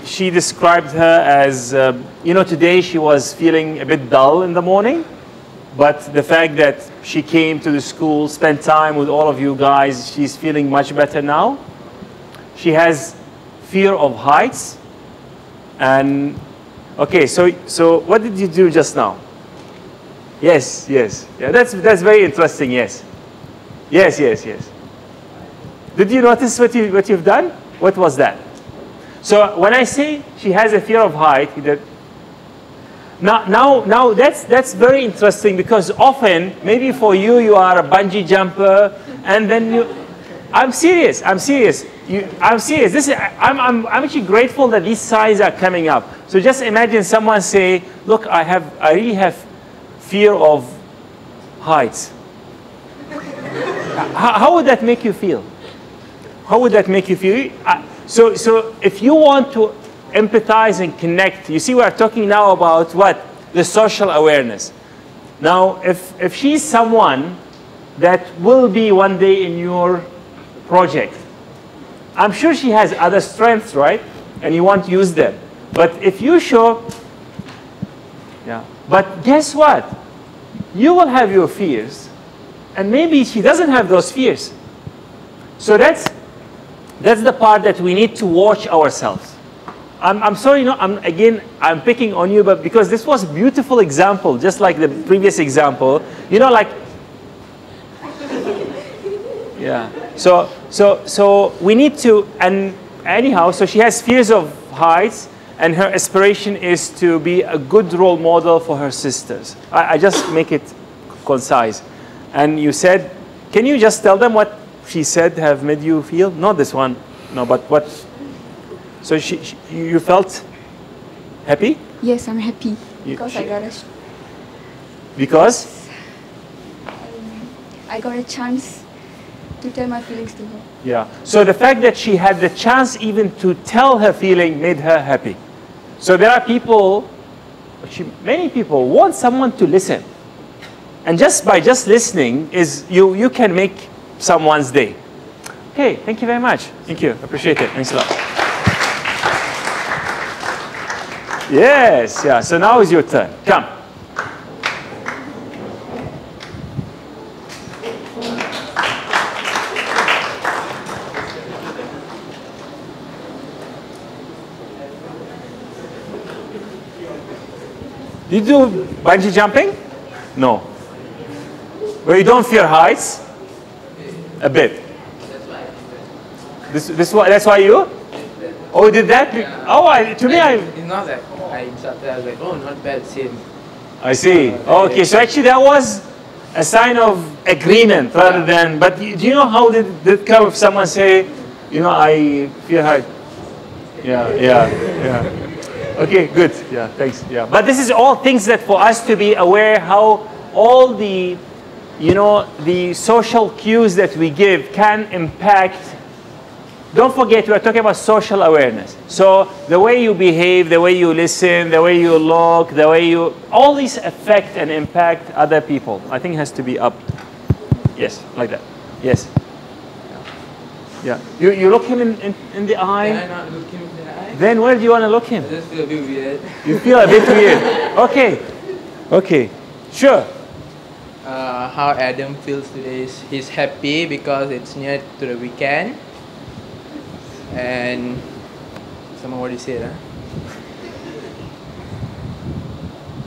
she described her as, today she was feeling a bit dull in the morning, but the fact that she came to the school, spent time with all of you guys, she's feeling much better now. She has fear of heights. And, okay, so what did you do just now? Yes. Yeah, that's very interesting, yes. Yes. Did you notice what you've done? What was that? So when I say she has a fear of height, now that's very interesting, because often, maybe for you are a bungee jumper, and then I'm serious. I'm serious. I'm actually grateful that these signs are coming up. So just imagine someone say, look, I really have fear of heights. How would that make you feel? How would that make you feel? So if you want to empathize and connect, you see, we are talking now about what? The social awareness. Now, if she's someone that will be one day in your project, I'm sure she has other strengths, right? And you want to use them. But if you show, but guess what? You will have your fears, and maybe she doesn't have those fears. So that's the part that we need to watch ourselves. I'm sorry, I'm picking on you, but because this was a beautiful example, just like the previous example, So we need to, and anyhow, so she has fears of heights, and her aspiration is to be a good role model for her sisters. I just make it concise. And you said, can you just tell them what she said have made you feel? Not this one, no, but what? So you felt happy? Yes, I'm happy because Because? I got a chance to tell my feelings to her. Yeah. So the fact that she had the chance even to tell her feeling made her happy. So there are people, many people want someone to listen. And just by listening, you can make someone's day. Okay, thank you very much. Thank you. Appreciate it. Thanks a lot. Yes, yeah. So now is your turn. Come. Did you do bungee jumping? No. Well, you don't fear heights? A bit. That's why you? Oh, you did that? Oh, to me, It's not that I insulted. I was like, oh, not bad, same. I see. Okay, so actually that was a sign of agreement rather than. But do you know how did it come if someone say, I fear height? Yeah. Okay, good. Yeah, thanks. Yeah, but this is all things that for us to be aware how all the, the social cues that we give can impact. Don't forget, we are talking about social awareness. So the way you behave, the way you listen, the way you look, the way all these affect and impact other people. I think it has to be up. Yes, like that. Yes. Yeah. You look him in the eye. Can I not look him in the eye? Then where do you want to look him? I just feel a bit weird. You feel a bit weird. Okay. Sure. How Adam feels today is he's happy because it's near to the weekend. And someone what he said,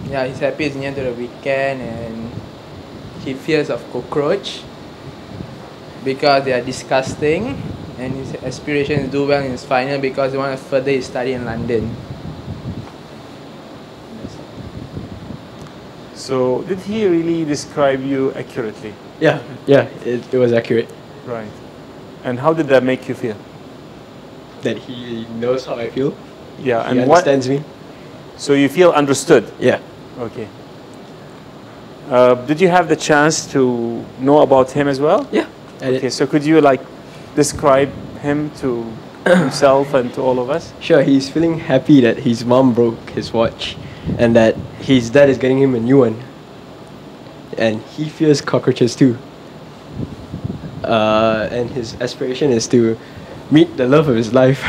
Yeah, he's happy it's near to the weekend, and he fears of cockroach because they are disgusting, and his aspiration is to do well in his final because he wants to further his study in London. So did he really describe you accurately? Yeah, it was accurate. Right. And how did that make you feel? That he knows how I feel. Yeah, he and understands me. So you feel understood? Yeah. Okay. Did you have the chance to know about him as well? Yeah. Okay, so could you like describe him to himself and to all of us? Sure, he's feeling happy that his mom broke his watch and that his dad is getting him a new one. And he fears cockroaches too. And his aspiration is to meet the love of his life.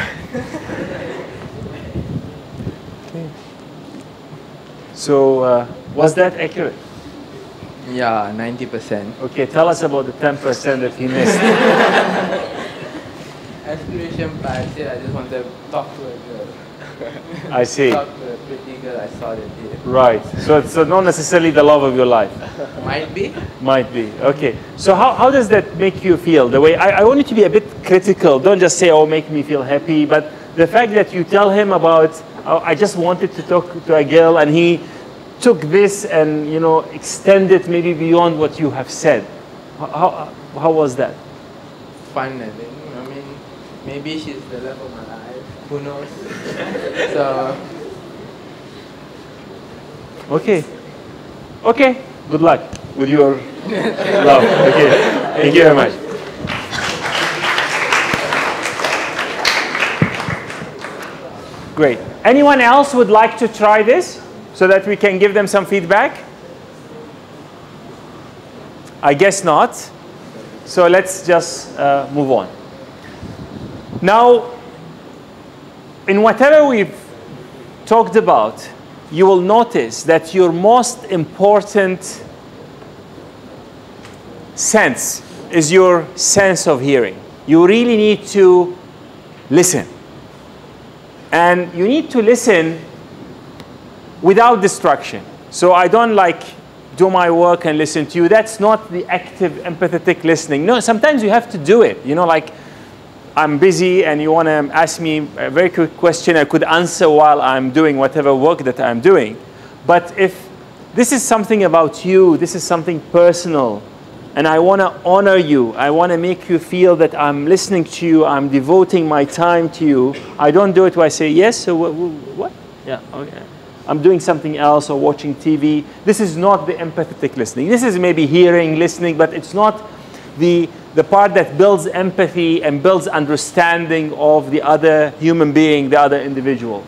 Okay. So was that accurate? Yeah, 90%. Okay, tell us about the 10% that he missed. Aspiration part, I said I just want to talk to a girl. I see. Talk to a pretty girl I saw that day. Right. So it's not necessarily the love of your life. Might be. Might be. Okay. So how does that make you feel? The way I want you to be a bit critical. Don't just say, oh, make me feel happy. But the fact that you tell him about, oh, I just wanted to talk to a girl, and he took this and, you know, extended maybe beyond what you have said. How was that? Fun, I think. I mean, maybe she's the love of my life. Who knows? So. Okay. Okay. Good luck with your love. Okay. Thank you very much. Great. Anyone else would like to try this so that we can give them some feedback? I guess not. So let's just move on. Now, in whatever we've talked about, you will notice that your most important sense is your sense of hearing. You really need to listen. And you need to listen without distraction. So I don't like do my work and listen to you. That's not the active, empathetic listening. No, sometimes you have to do it. You know, like I'm busy and you want to ask me a very quick question, I could answer while I'm doing whatever work that I'm doing. But if this is something about you, this is something personal, and I want to honor you, I want to make you feel that I'm listening to you, I'm devoting my time to you, I don't do it where I say, yes, so what? Yeah, okay. I'm doing something else or watching TV. This is not the empathetic listening. This is maybe hearing, listening, but it's not the part that builds empathy and builds understanding of the other human being, the other individual.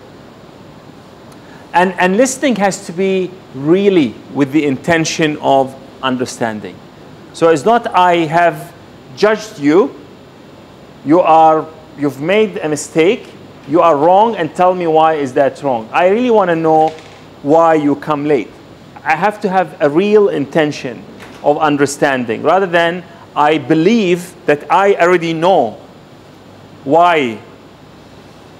And listening has to be really with the intention of understanding. So it's not I have judged you, you've made a mistake, you are wrong, and tell me why is that wrong. I really want to know why you come late. I have to have a real intention of understanding rather than I believe that I already know why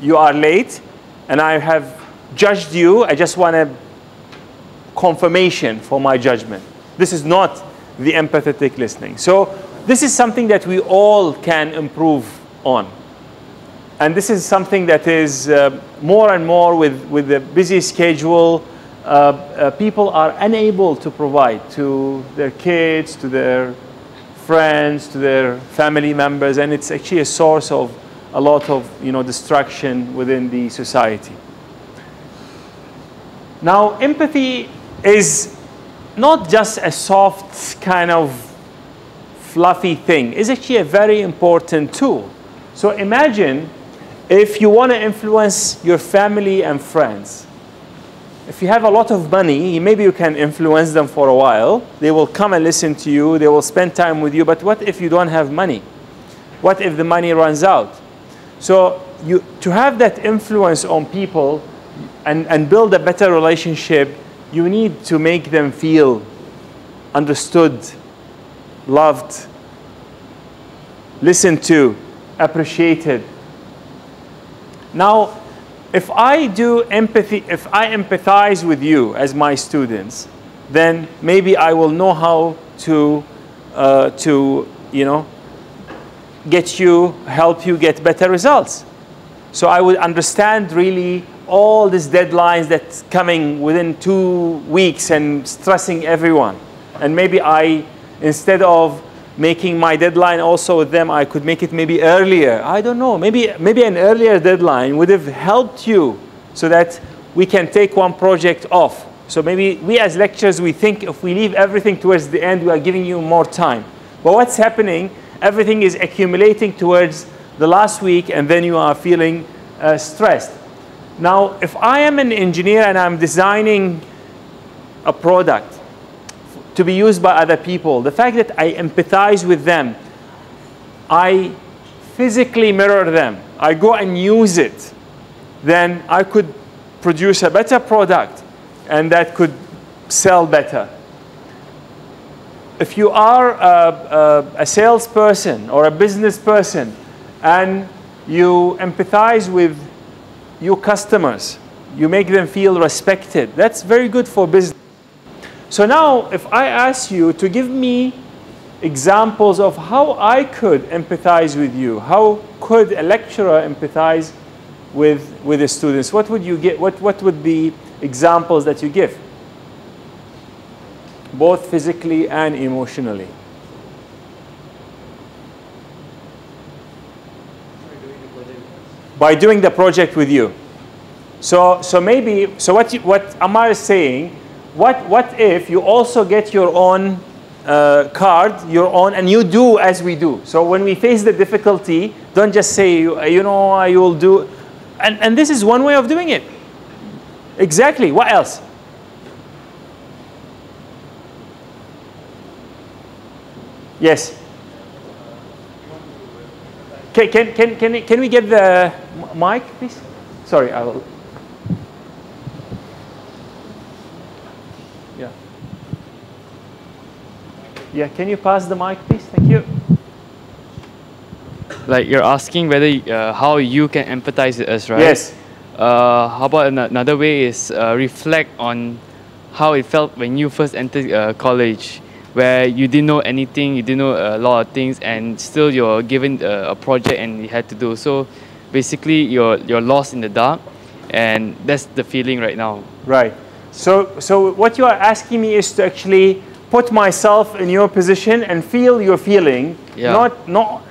you are late and I have judged you. I just want a confirmation for my judgment. This is not the empathetic listening. So this is something that we all can improve on. And this is something that is more and more with the busy schedule, people are unable to provide to their kids, to their friends, to their family members, and it's actually a source of a lot of distraction within the society. Now, empathy is not just a soft kind of fluffy thing. It's actually a very important tool. So imagine if you want to influence your family and friends. If you have a lot of money, maybe you can influence them for a while. They will come and listen to you. They will spend time with you. But what if you don't have money? What if the money runs out? So to have that influence on people and build a better relationship, you need to make them feel understood, loved, listened to, appreciated. Now, if I do empathy, if I empathize with you as my students, then maybe I will know how to you know, help you get better results. So I would understand really all these deadlines that's coming within 2 weeks and stressing everyone. And maybe instead of making my deadline also with them, I could make it maybe earlier. I don't know, maybe an earlier deadline would have helped you so that we can take one project off. So maybe we as lecturers, we think if we leave everything towards the end, we are giving you more time. But what's happening, everything is accumulating towards the last week, and then you are feeling stressed. Now, if I am an engineer and I'm designing a product to be used by other people, the fact that I empathize with them, I physically mirror them, I go and use it, then I could produce a better product, and that could sell better. If you are a salesperson or a business person and you empathize with your customers, you make them feel respected, that's very good for business. So now, if I ask you to give me examples of how I could empathize with you, how could a lecturer empathize with the students, what would you get? What would be examples that you give? Both physically and emotionally. By doing the project with you. So what Ammar is saying, what if you also get your own card, and you do as we do. So when we face the difficulty, don't just say, you know, I will do, and this is one way of doing it. Exactly. What else? Yes. Can we get the mic, please? Sorry, I will. Yeah. Yeah. Can you pass the mic, please? Thank you. Like you're asking whether how you can empathize with us, right? Yes. How about another way is reflect on how it felt when you first entered college, where you didn't know anything, you didn't know a lot of things, and still you're given a project and you had to do. So basically you're lost in the dark, and that's the feeling right now. Right. So what you are asking me is to actually put myself in your position and feel your feeling, Yeah. not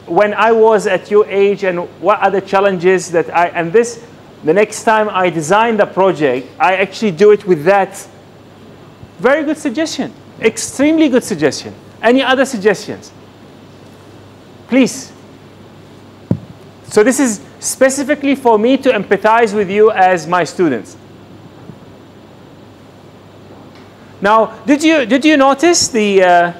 when I was at your age and what are the challenges that the next time I design the project, I actually do it with that. Very good suggestion. Extremely good suggestion. Any other suggestions? Please. So this is specifically for me to empathize with you as my students. Now, did you notice the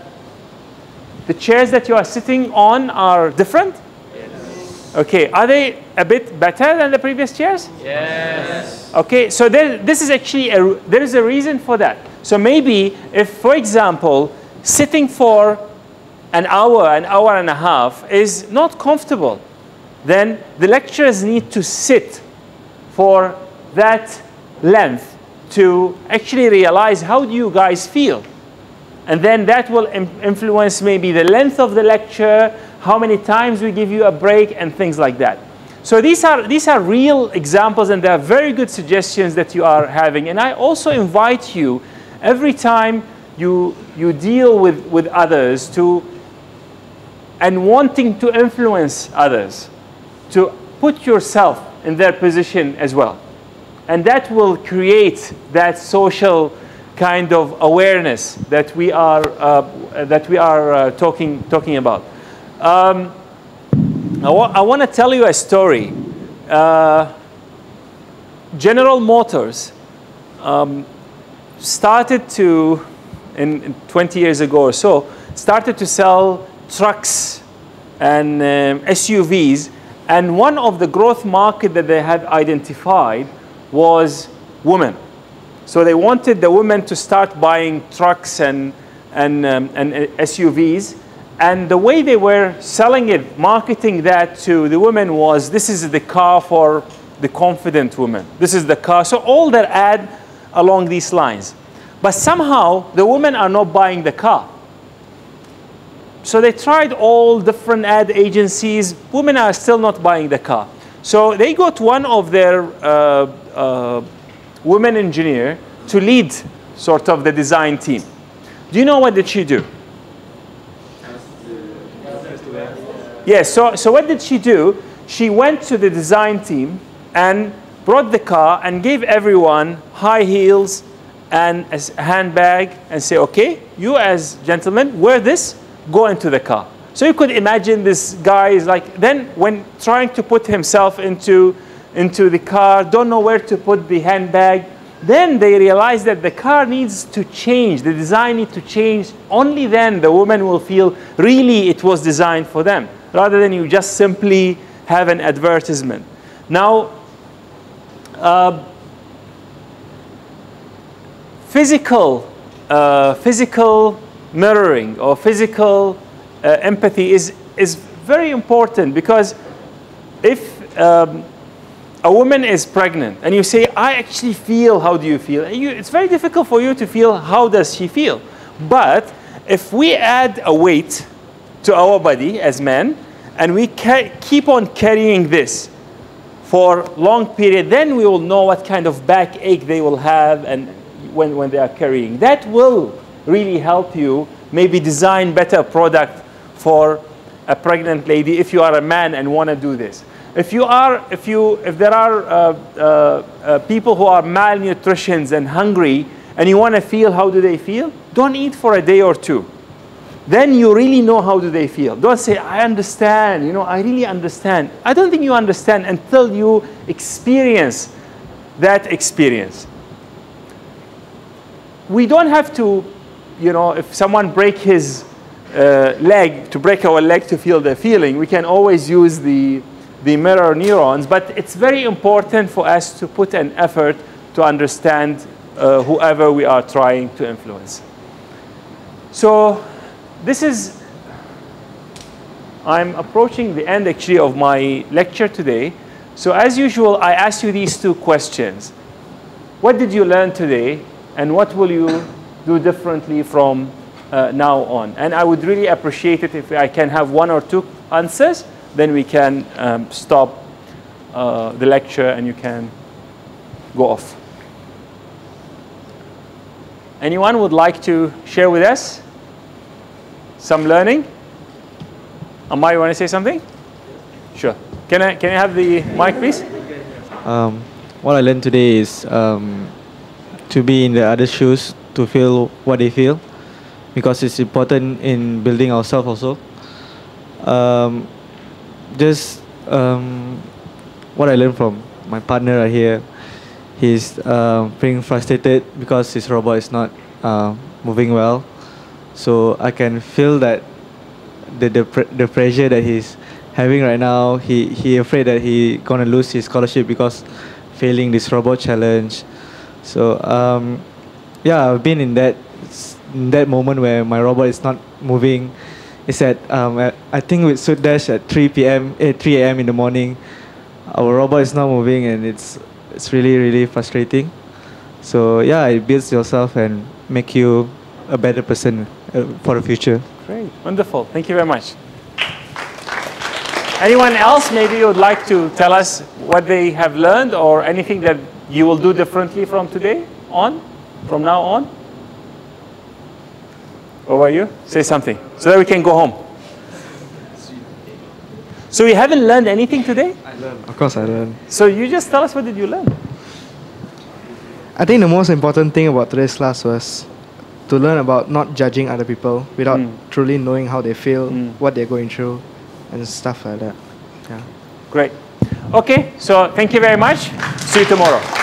chairs that you are sitting on are different? Yes. Okay, are they a bit better than the previous chairs? Yes. Okay, so this is actually there is a reason for that. So maybe if, for example, sitting for an hour and a half is not comfortable, then the lecturers need to sit for that length to actually realize how do you guys feel. And then that will influence maybe the length of the lecture, how many times we give you a break, and things like that. So these are real examples, and they are very good suggestions that you are having. And I also invite you, every time you deal with others, and wanting to influence others, to put yourself in their position as well. And that will create that social kind of awareness that we are talking about. I want to tell you a story. General Motors started to, in 20 years ago or so, started to sell trucks and SUVs, and one of the growth market that they had identified was women. So they wanted the women to start buying trucks and SUVs. And the way they were selling it, marketing that to the women was, this is the car for the confident woman. This is the car. So all that ad along these lines. But somehow the women are not buying the car. So they tried all different ad agencies. Women are still not buying the car. So they got one of their women engineer to lead sort of the design team. Do you know what did she do? Yes, so what did she do? She went to the design team and brought the car and gave everyone high heels and a handbag and say, okay, you as gentlemen, wear this, go into the car. So you could imagine this guy is like, then when trying to put himself into the car, don't know where to put the handbag, then they realize that the car needs to change, the design needs to change. Only then the woman will feel really it was designed for them, rather than you just simply have an advertisement. Now, physical mirroring or physical empathy is very important, because if a woman is pregnant and you say, I actually feel, how do you feel? It's very difficult for you to feel, how does she feel? But if we add a weight to our body as men, and we keep on carrying this for a long period, then we will know what kind of backache they will have and when they are carrying. That will really help you maybe design better product for a pregnant lady if you are a man and want to do this. If there are people who are malnutritioned and hungry and you want to feel how do they feel, don't eat for a day or two. Then you really know how do they feel. Don't say, I understand, you know, I really understand. I don't think you understand until you experience that experience. We don't have to, you know, if someone break his leg, to break our leg to feel the feeling. We can always use the mirror neurons, but it's very important for us to put an effort to understand whoever we are trying to influence. So this is, I'm approaching the end actually of my lecture today. So as usual, I ask you these two questions. What did you learn today? And what will you do differently from now on? And I would really appreciate it if I can have one or two answers, then we can stop the lecture and you can go off. Anyone would like to share with us some learning? Amma, you want to say something? Sure. Can I have the mic, please? What I learned today is to be in the other's shoes, to feel what they feel, because it's important in building ourselves also. What I learned from my partner right here, he's being frustrated because his robot is not moving well. So I can feel that the pressure that he's having right now. He afraid that he gonna lose his scholarship because failing this robot challenge. So yeah, I've been in that moment where my robot is not moving. It's at I think with Suit Dash at 3 a.m. in the morning, our robot is not moving, and it's really frustrating. So yeah, it builds yourself and make you a better person for the future. Great, wonderful. Thank you very much. Anyone else maybe would like to tell us what they have learned or anything that you will do differently from today on, from now on? What about you? Say something so that we can go home. So you haven't learned anything today? I learned. Of course I learned. So you just tell us, what did you learn? I think the most important thing about today's class was to learn about not judging other people without truly knowing how they feel, what they're going through, and stuff like that. Yeah. Great. Okay, so thank you very much. See you tomorrow.